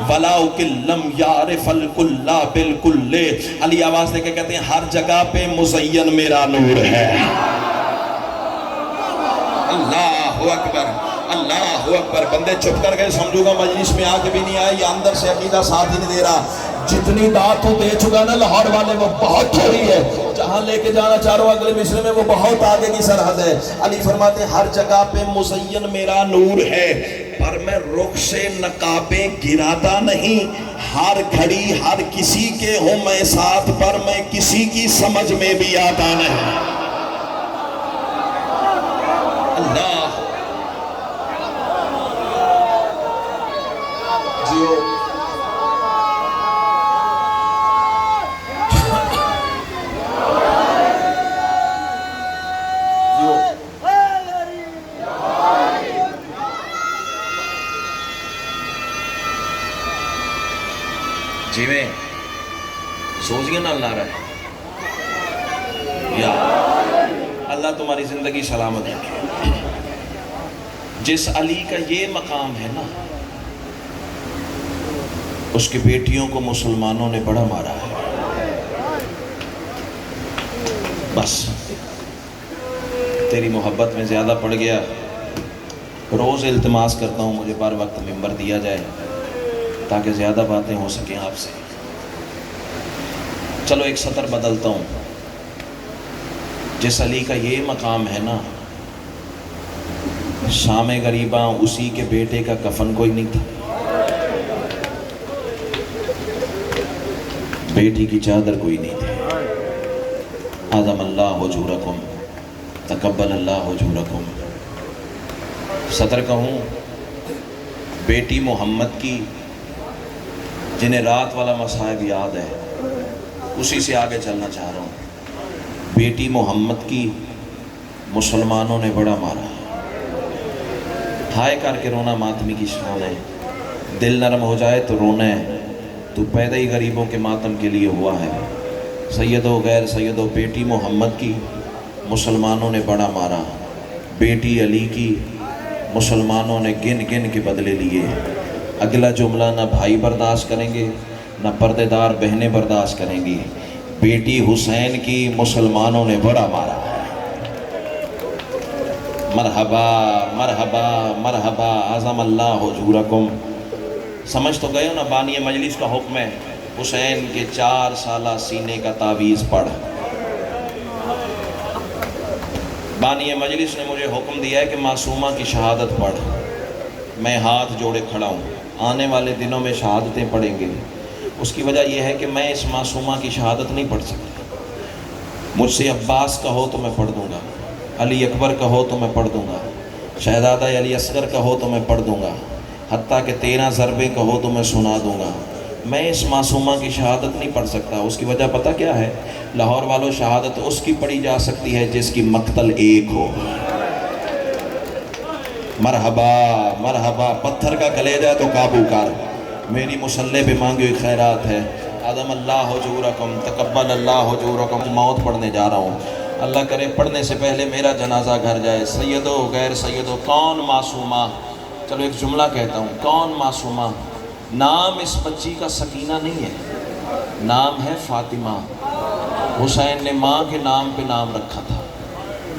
ولاؤ کلم یعرف الکل بالکل. علی آواز دے کے کہتے ہیں ہر جگہ پہ مزین میرا نور ہے. اللہ اکبر اللہ اکبر. بندے چپ کر گئے, سمجھو گا مجلس میں آ کے بھی نہیں آئے, یا اندر سے عقیدہ ساتھ ہی نہیں دے رہا. جتنی داد تو دے چکا نا لاہور والے وہ بہت تھوڑی ہے, جہاں لے کے جانا چاہو اگلے مصرے میں وہ بہت آگے کی سرحد ہے. علی فرماتے ہیں ہر جگہ پہ مزین میرا نور ہے, پر میں رخ سے نقابیں گراتا نہیں, ہر گھڑی ہر کسی کے ہوں میں ساتھ, پر میں کسی کی سمجھ میں بھی آتا نہیں. اللہ جیو جی میں سوزیاں نال نعرہ ہے یا اللہ تمہاری زندگی سلامت رکھے۔ جس علی کا یہ مقام ہے نا، اس کی بیٹیوں کو مسلمانوں نے بڑا مارا ہے۔ بس تیری محبت میں زیادہ پڑ گیا، روز التماس کرتا ہوں مجھے بار وقت ممبر دیا جائے تاکہ زیادہ باتیں ہو سکیں آپ سے۔ چلو ایک سطر بدلتا ہوں۔ جس علی کا یہ مقام ہے نا، شام غریباں اسی کے بیٹے کا کفن کوئی نہیں تھا، بیٹی کی چادر کوئی نہیں تھی۔ اعظم اللہ اجورکم، تقبل اللہ اجورکم۔ سطر کہوں، بیٹی محمد کی جنہیں رات والا مصائب یاد ہے، اسی سے آگے چلنا چاہ رہا ہوں۔ بیٹی محمد کی مسلمانوں نے بڑا مارا، ہائے کر کے رونا ماتمی کی شان ہے، دل نرم ہو جائے تو رونا ہے، تو پیدا ہی غریبوں کے ماتم کے لیے ہوا ہے۔ سید و غیر سید و بیٹی محمد کی مسلمانوں نے بڑا مارا، بیٹی علی کی مسلمانوں نے گن گن کے بدلے لیے۔ اگلا جملہ نہ بھائی برداشت کریں گے نہ پردے دار بہنیں برداشت کریں گی، بیٹی حسین کی مسلمانوں نے بڑا مارا۔ مرحبا مرحبا مرحبا، اعظم اللہ حضورکم۔ سمجھ تو گئے ہو نا، بانی مجلس کا حکم ہے حسین کے 4 سالہ سینے کا تعویذ پڑھ۔ بانی مجلس نے مجھے حکم دیا ہے کہ معصومہ کی شہادت پڑھ، میں ہاتھ جوڑے کھڑا ہوں، آنے والے دنوں میں شہادتیں پڑھیں گے۔ اس کی وجہ یہ ہے کہ میں اس معصومہ کی شہادت نہیں پڑھ سکتا۔ مجھ سے عباس کہو تو میں پڑھ دوں گا، علی اکبر کہو تو میں پڑھ دوں گا، شہزادہ علی اصغر کہو تو میں پڑھ دوں گا، حتیٰ کہ 13 ضربیں کہو تو میں سنا دوں گا۔ میں اس معصومہ کی شہادت نہیں پڑھ سکتا۔ اس کی وجہ پتہ کیا ہے؟ لاہور والوں، شہادت اس کی پڑھی جا سکتی ہے جس کی مقتل ایک ہو۔ مرحبا مرحبا، پتھر کا کلیجہ تو قابو کر، میری مسلح پہ مانگی ہوئی خیرات ہے۔ اعظم اللہ حضورکم، تقبل اللہ حضورکم۔ موت پڑھنے جا رہا ہوں، اللہ کرے پڑھنے سے پہلے میرا جنازہ گھر جائے۔ سیدو غیر سیدو، کون معصومہ؟ چلو ایک جملہ کہتا ہوں، کون معصومہ؟ نام اس بچی کا سکینہ نہیں ہے، نام ہے فاطمہ۔ حسین نے ماں کے نام پہ نام رکھا تھا۔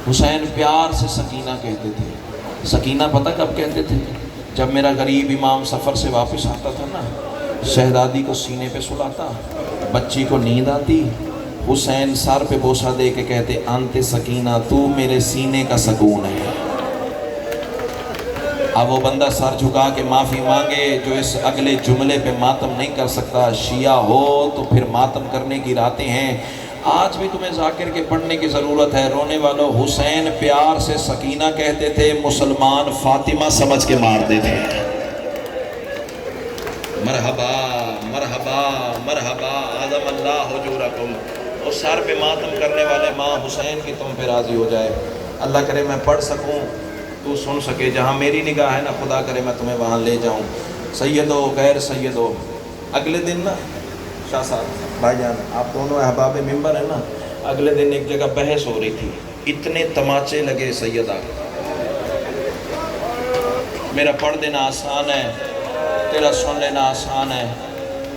حسین پیار سے سکینہ کہتے تھے۔ سکینہ پتہ کب کہتے تھے؟ جب میرا غریب امام سفر سے واپس آتا تھا نا، شہزادی کو سینے پہ سلاتا، بچی کو نیند آتی، حسین سر پہ بوسہ دے کے کہتے انت سکینہ، تو میرے سینے کا سکون ہے۔ اب وہ بندہ سر جھکا کے معافی مانگے جو اس اگلے جملے پہ ماتم نہیں کر سکتا۔ شیعہ ہو تو پھر ماتم کرنے کی راتیں ہیں۔ آج بھی تمہیں ذاکر کے پڑھنے کی ضرورت ہے۔ رونے والوں، حسین پیار سے سکینہ کہتے تھے، مسلمان فاطمہ سمجھ کے مارتے تھے۔ مرحبا مرحبا مرحبا، اعظم اللہ حضورکم۔ اور سر پہ ماتم کرنے والے ماں حسین کی تم پہ راضی ہو جائے۔ اللہ کرے میں پڑھ سکوں، تو سن سکے، جہاں میری نگاہ ہے نا، خدا کرے میں تمہیں وہاں لے جاؤں۔ سیدو غیر سیدو، اگلے دن نا شاہ صاحب بھائی جان، آپ دونوں احباب ممبر ہیں نا، اگلے دن ایک جگہ بحث ہو رہی تھی، اتنے تماچے لگے سیدہ۔ میرا پڑھ دینا آسان ہے، تیرا سن لینا آسان ہے۔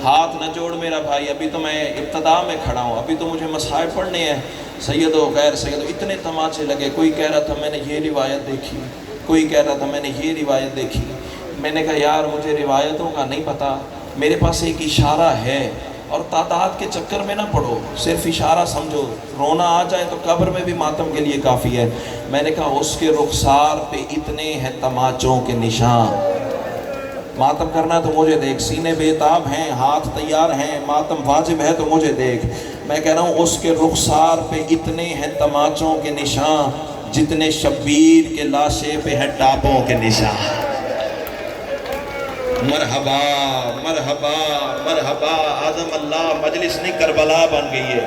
ہاتھ نہ جوڑ میرا بھائی، ابھی تو میں ابتدا میں کھڑا ہوں، ابھی تو مجھے مصائب پڑھنے ہیں۔ سیدو غیر سیدو، اتنے تماچے لگے۔ کوئی کہہ رہا تھا میں نے یہ روایت دیکھی، کوئی کہہ رہا تھا میں نے یہ روایت دیکھی۔ میں نے کہا یار مجھے روایتوں کا نہیں پتہ، میرے پاس ایک اشارہ ہے، اور تعداد کے چکر میں نہ پڑھو، صرف اشارہ سمجھو، رونا آ جائے تو قبر میں بھی ماتم کے لیے کافی ہے۔ میں نے کہا اس کے رخسار پہ اتنے ہیں تماچوں کے نشان، ماتم کرنا تو مجھے دیکھ، سینے بےتاب ہیں، ہاتھ تیار ہیں، ماتم واجب ہے تو مجھے دیکھ۔ میں کہہ رہا ہوں اس کے رخسار پہ اتنے ہیں تماچوں کے نشان جتنے شبیر کے لاشے پہ ہیں ٹاپوں کے نشان۔ مرحبا مرحبا مرحبا، اعظم اللہ مجلس نہیں کربلا بن گئی ہے۔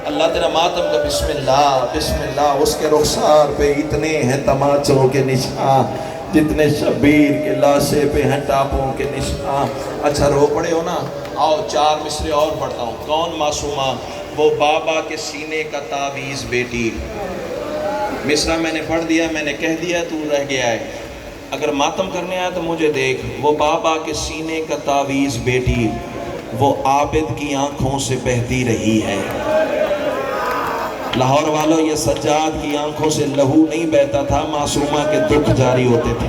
اللہ تیرا ماتم کا بسم اللہ بسم اللہ، اس کے رخسار پہ اتنے ہیں تماچوں کے نشان جتنے شبیر کے لاشے پہ ہیں ٹاپوں کے نشان. اچھا رو پڑے ہو نا, آؤ 4 مصرے اور پڑھتا ہوں. کون معصومہ؟ وہ بابا کے سینے کا تعویذ بیٹی. مصرع میں نے پڑھ دیا, میں نے کہہ دیا, تو رہ گیا ہے. اگر ماتم کرنے آیا تو مجھے دیکھ. وہ بابا کے سینے کا تعویذ بیٹی, وہ عابد کی آنکھوں سے بہتی رہی ہے. لاہور والوں, یہ سجاد کی آنکھوں سے لہو نہیں بہتا تھا, معصومہ کے دکھ جاری ہوتے تھے.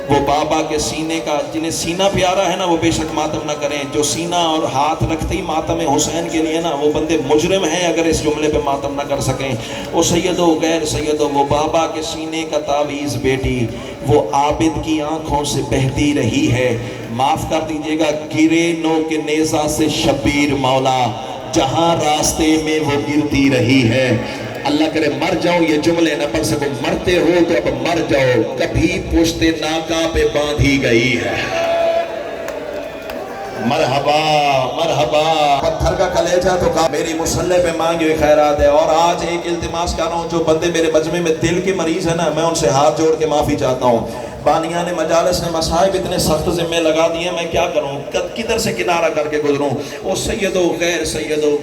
وہ بابا کے سینے کا, جنہیں سینہ پیارا ہے نا وہ بے شک ماتم نہ کریں. جو سینہ اور ہاتھ رکھتے ہی ماتم حسین کے لیے نا, وہ بندے مجرم ہیں اگر اس جملے پہ ماتم نہ کر سکیں. او سیدو غیر سیدو, وہ بابا کے سینے کا تعویذ بیٹی, وہ عابد کی آنکھوں سے بہتی رہی ہے. معاف کر دیجئے گا, گرے نو کے نیزہ سے شبیر مولا, جہاں راستے میں وہ گرتی رہی ہے. اللہ کرے مر جاؤ یہ جملے نہ پڑھ سکو. مرتے ہو تو اب مر جاؤ, کبھی پشت ناکا پہ باندھی گئی ہے. مرحبا مرحبا. پتھر کا کلیجہ تو کہا میری مسلح پہ مانگی ہوئی خیرات ہے. اور آج ایک التماس کر رہا ہوں, جو بندے میرے مجمع میں دل کے مریض ہیں نا, میں ان سے ہاتھ جوڑ کے معافی چاہتا ہوں. بانیان مجالس نے مصائب اتنے سخت ذمہ لگا دیے, میں کیا کروں, کدھر سے کنارہ کر کے گزروں. او سیدو غیر سیدو,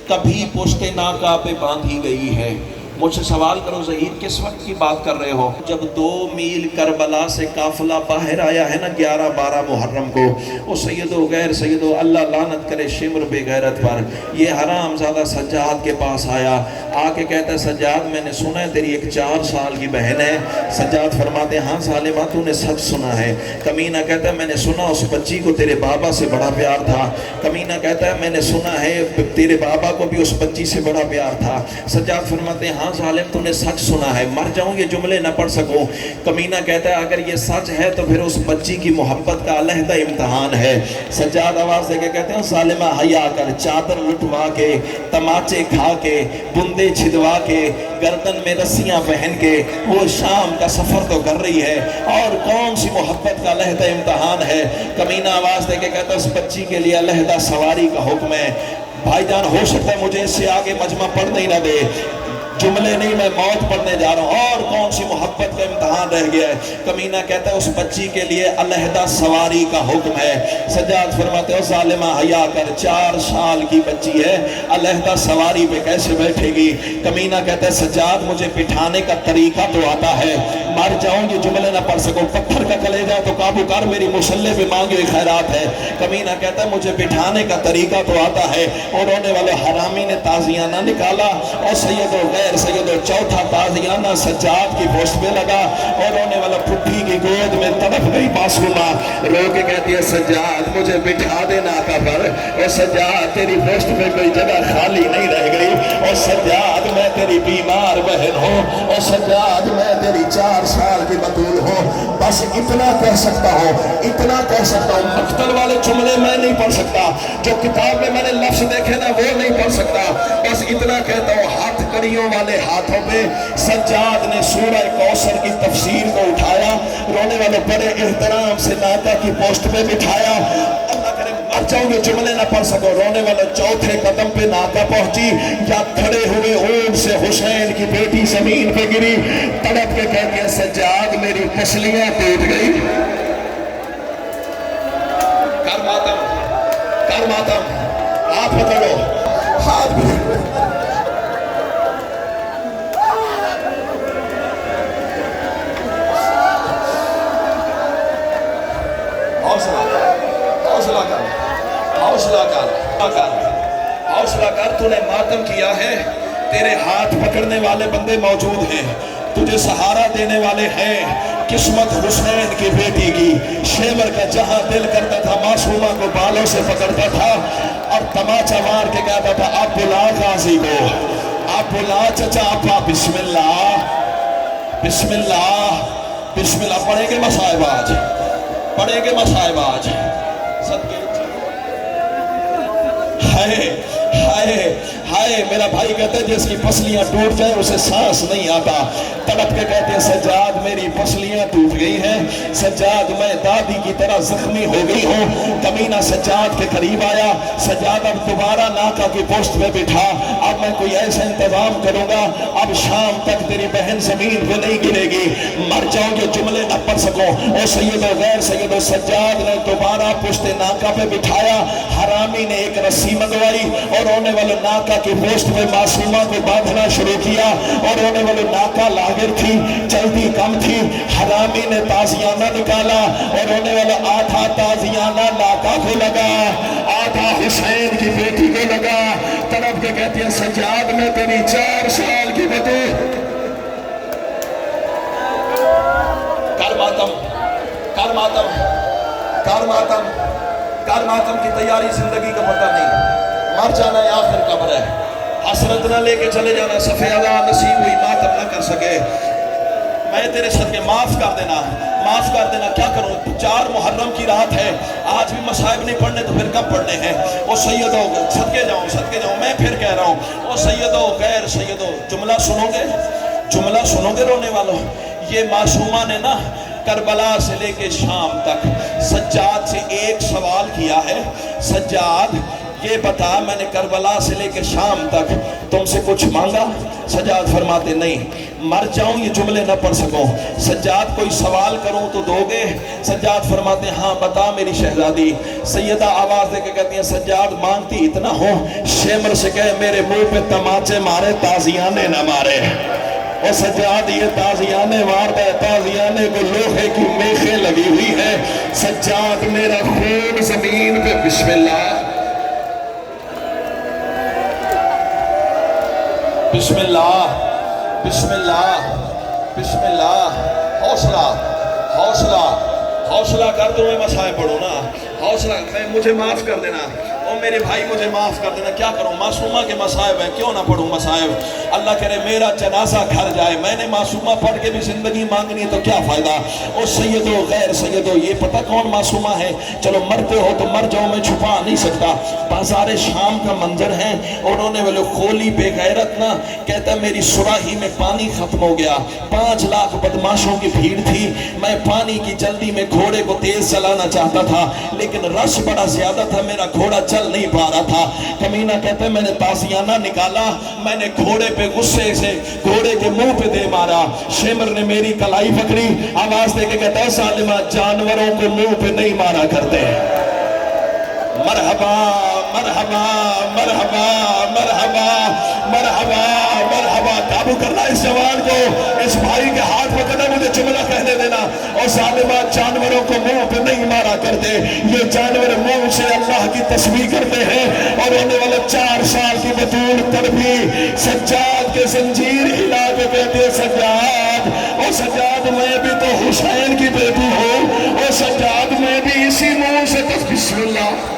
کبھی پشت ناکا پہ باندھی گئی ہے. مجھ سے سوال کرو ظہیر کس وقت کی بات کر رہے ہو؟ جب 2 میل کربلا سے قافلہ باہر آیا ہے نا 11-12 محرم کو. او سیدو غیر سیدو, اللہ لعنت کرے شمر بے غیرت پر, یہ حرام زادہ سجاد کے پاس آیا. آ کے کہتا ہے سجاد میں نے سنا ہے تیری ایک 4 سال کی بہن ہے. سجاد فرماتے ہیں ہاں ظالمہ تو نے سچ سنا ہے. کمینہ کہتا ہے میں نے سنا اس بچی کو تیرے بابا سے بڑا پیار تھا. کمینہ کہتا ہے میں نے سنا ہے تیرے بابا کو بھی اس بچی سے بڑا پیار تھا. سجاد فرماتے ہیں ہاں ظالم تو نے سچ سنا ہے. مر جاؤں یہ جملے نہ پڑھ سکوں. کمینہ کہتا ہے اگر یہ سچ ہے تو پھر اس بچی کی محبت کا علیحدہ امتحان ہے. سجاد آواز دے کے کہتے ہیں ظالمہ حیا کر, چادر لٹوا کے, تماچے کھا کے, بندے چھدوا کے, گردن میں رسیاں پہن کے وہ شام کا سفر تو کر رہی ہے, اور کون سی محبت کا علیحدہ امتحان ہے. کمینہ آواز دے کے کہتا ہے اس بچی کے لیے علیحدہ سواری کا حکم ہے. بھائی جان ہو سکتا ہے مجھے اس سے آگے مجمع پڑھنے ہی نہ دے, جملے نہیں میں موت پڑھنے جا رہا ہوں, اور کون سی محبت کا امتحان رہ گیا ہے. کمینہ کہتا ہے اس بچی کے لیے علیحدہ سواری کا حکم ہے. سجاد فرماتے ہو ظالمہ حیا کر, 4 سال کی بچی ہے, علیحدہ سواری پہ کیسے بیٹھے گی. کمینہ کہتا ہے سجاد مجھے بٹھانے کا طریقہ تو آتا ہے. مر جاؤں یہ جملے نہ پڑھ سکوں. پتھر کا کلیجہ تو قابو کر, میری مسلح پہ مانگی ہوئی خیرات ہے. کمینہ کہتا ہے مجھے بٹھانے کا طریقہ تو آتا ہے. اور رونے والے حرامی نے تازیانہ نکالا, اور سید و غیر سید و چوتھا تازیانہ سجاد کی پوسٹ پہ لگا, اور رونے والا پٹھی کی گود میں تڑپ گئی معصومہ. رو کے کہتی ہے سجاد مجھے بٹھا دینا آقا پر, اور سجاد تیری پوسٹ پہ کوئی جگہ خالی نہیں رہ گئی, اور سجاد میں تیری بیمار بہن ہوں, اور سجاد میں تیری 4 سال کی بطول ہوں. بس اتنا کہہ سکتا ہوں, اتنا کہہ سکتا ہوں. مقتل والے جملے میں نہیں پڑھ سکتا, جو کتاب میں میں نے لفظ دیکھے نا وہ نہیں پڑھ سکتا. بس اتنا کہتا ہوں, ہاتھ کڑیوں والے ہاتھوں پہ سجاد نے سورہ کوثر کی تفسیر کو اٹھایا, رونے والے بڑے احترام سے ناکا کی پوسٹ پہ بٹھایا. اللہ کرے مر جاؤں گے جملے نہ پڑھ سکو. رونے والے چوتھے قدم پہ ناکا پہنچی, یا کھڑے ہوئے اونٹ سے حسین کی بیٹی زمین پہ گری, تڑپ کے کہہ دیا سجاد میری پسلیاں ٹوٹ گئی. کر ماتم, کر ماتم, ہاتھ پکڑو, ہاتھ پکڑو. حوصلہ کر, تو نے ماتم کیا ہے, تیرے ہاتھ پکڑنے والے بندے موجود ہیں, تجھے سہارا دینے والے ہیں. قسمت حسین کی بیٹی کی, شیور کا جہاں دل کرتا تھا معصومہ کو بالوں سے پکڑتا تھا, اور تماچا مار کے کہتا تھا اب بلا غازی کو, اب بلا چچا ابا, بسم اللہ بسم اللہ بسم اللہ. پڑھیں گے مصائب آج, پڑھیں گے مصائب آج. ہائے ہائے ہائے میرا بھائی کہتے ہیں جس کی پسلیاں ٹوٹ جائیں اسے سانس نہیں آتا، تڑپ کے کہتے ہیں سجاد میری پسلیاں ٹوٹ گئی ہیں، سجاد میں دادی کی طرح زخمی ہو گئی ہوں۔ کمینہ سجاد کے قریب آیا، سجاد اب دوبارہ ناکا کی پوسٹ میں بٹھا، اب میں کوئی ایسا انتظام کروں گا اب شام تک تیری بہن زمین پہ نہیں گرے گی، مر جاؤں جو جملے نہ پڑھ سکوں۔ او سید و غیر سید و سجاد نے دوبارہ پشت ناکا پہ بٹھایا، حرامی نے ایک رسی منگوائی اور رونے والے ناکا کی پوسٹ میں معصومہ کو باندھنا شروع کیا، اور رونے والے ناکا لاغر تھی، چلتی کم تھی، حرامی نے تازیانہ نکالا اور رونے والا آدھا تازیانہ ناکا کو لگا، آدھا حسین کی بیٹی کو لگا۔ طرف کے کہتی ہیں سجاد میں تیری 4 سال کی بدو کر ماتم کر ماتم کر ماتم کر ماتم کی تیاری زندگی کا پتہ نہیں، مر جانا ہے آخر قبر ہے، حسرت نہ لے کے چلے جانا، صفحہ اللہ نصیب ہوئی ماتم نہ کر سکے، میں تیرے صدقے معاف کر دینا معاف کر دینا۔ کیا کروں 4 محرم کی رات ہے، آج بھی مصائب نہیں پڑھنے تو پھر کب پڑھنے ہیں؟ او سیدو صدقے جاؤں میں پھر کہہ رہا ہوں، او سیدو غیر سیدو جملہ سنو گے رونے والوں، یہ معصومہ نے نا کربلا سے لے کے شام تک سجاد سے ایک سوال کیا ہے، سجاد یہ بتا میں نے کربلا سے لے کے شام تک تم سے کچھ مانگا؟ سجاد فرماتے نہیں، مر جاؤں یہ جملے نہ پڑھ سکوں۔ سجاد کوئی سوال کروں تو دو گے؟ سجاد فرماتے ہاں بتا میری شہزادی۔ سیدہ آواز دے کے کہتی ہیں سجاد مانگتی اتنا ہو شمر سے کہے میرے منہ پہ تماچے مارے تازیانے نہ مارے۔ اور سجاد یہ تازیانے مارتا ہے، تازیانے کو لوہے کی میخیں لگی ہوئی ہے، سجاد میرا خون زمین پہ بسم اللہ بسم اللہ بسم اللہ بسم اللہ۔ حوصلہ کر دو، میں مسائب پڑھوں نا، حوصلہ مجھے معاف کر دینا، او میرے بھائی مجھے معاف کر دینا، کیا کروں معصومہ کے مسائب ہیں، کیوں نہ پڑھوں مسائب؟ اللہ کرے میرا جنازہ گھر جائے، میں نے معصومہ پڑھ کے بھی زندگی مانگنی تو کیا فائدہ؟ او سیدو غیر سیدو یہ پتہ کون معصومہ ہے؟ چلو مرتے ہو تو مر جاؤ، میں چھپا نہیں سکتا۔ بازار شام کا منظر ہے، انہوں نے وہ کھولی بے غیرت نہ کہتا میری سراہی میں پانی ختم ہو گیا، 5 لاکھ بدماشوں کی بھیڑ تھی، میں پانی کی جلدی میں گھوڑے کو تیز چلانا چاہتا تھا لیکن رش بڑا زیادہ تھا، میرا گھوڑا چل نہیں پا رہا تھا۔ کمینہ کہتے میں نے تازیانہ نکالا، میں نے گھوڑے پہ غصے سے گھوڑے کے منہ پہ دے مارا، شمر نے میری کلائی پکڑی، آواز دے کے کہتا ہے ظالمہ جانوروں کو منہ پہ نہیں مارا کرتے۔ مرحبا مرحبا مرحبا مرحبا مرحبا مرحبا۔ قابو کرنا اس جوان کو، اس بھائی کے ہاتھ پکڑنا، مجھے جملہ کہنے دینا، اور ظالمہ جانوروں کو منہ پہ نہیں مارا کرتے، یہ جانور منہ سے اللہ کی تسبیح کرتے ہیں، اور ہونے والے 4 سال کی بطول تڑپی سجاد کے زنجیر ہلا کے کہتے ہیں سجاد، اور سجاد میں بھی تو حسین کی بیٹی ہوں، اور سجاد میں بھی اسی منہ سے بسم اللہ۔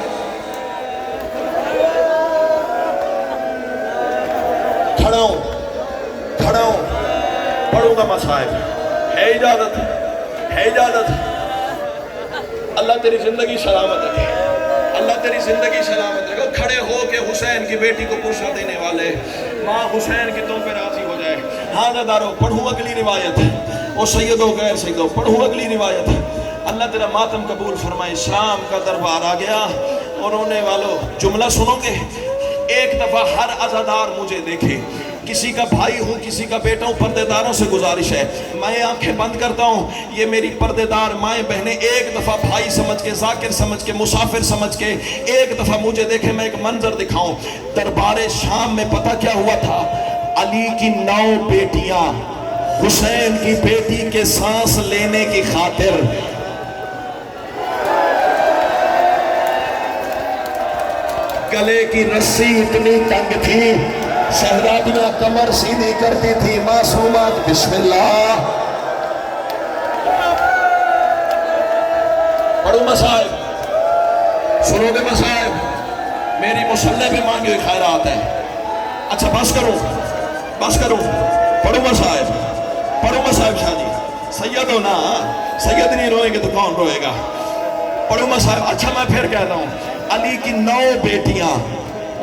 کھڑا ہوں پڑھوں گا مصائب، ہے اجازت؟ اللہ تیری زندگی سلامت رکھے، اللہ تیری زندگی سلامت رکھے۔ کھڑے ہو کے حسین کی بیٹی کو پوچھا دینے والے، ماں حسین کی تم پہ راضی ہو جائے۔ ہاں دادارو پڑھوں اگلی روایت، او سیدو غیر سیدو پڑھوں اگلی روایت۔ اللہ تیرا ماتم قبول فرمائے۔ شام کا دربار آ گیا، اور رونے والوں جملہ سنو گے؟ ایک دفعہ ہر عزادار مجھے دیکھے، کسی کا بھائی ہوں کسی کا بیٹا ہوں، پردے داروں سے گزارش ہے میں آنکھیں بند کرتا ہوں، یہ میری پردے دار مائیں بہنیں ایک دفعہ بھائی سمجھ کے، ذاکر سمجھ کے، مسافر سمجھ کے ایک دفعہ مجھے دیکھیں، میں ایک منظر دکھاؤں۔ دربار شام میں پتہ کیا ہوا تھا؟ علی کی 9 بیٹیاں حسین کی بیٹی کے سانس لینے کی خاطر گلے کی رسی اتنی تنگ تھی، شہزادیاں کمر سیدھی کرتی تھی، معصومات بسم اللہ۔ پڑھو مصائب، سنو گے مصائب؟ میری مسلح پہ مانگے ہوئے خیرات ہے۔ اچھا بس کروں پڑھو مصائب شاہ جی، سید ہو نا، سید نہیں روئیں گے تو کون روئے گا؟ پڑھو مصائب۔ اچھا میں پھر کہتا ہوں، علی کی 9 بیٹیاں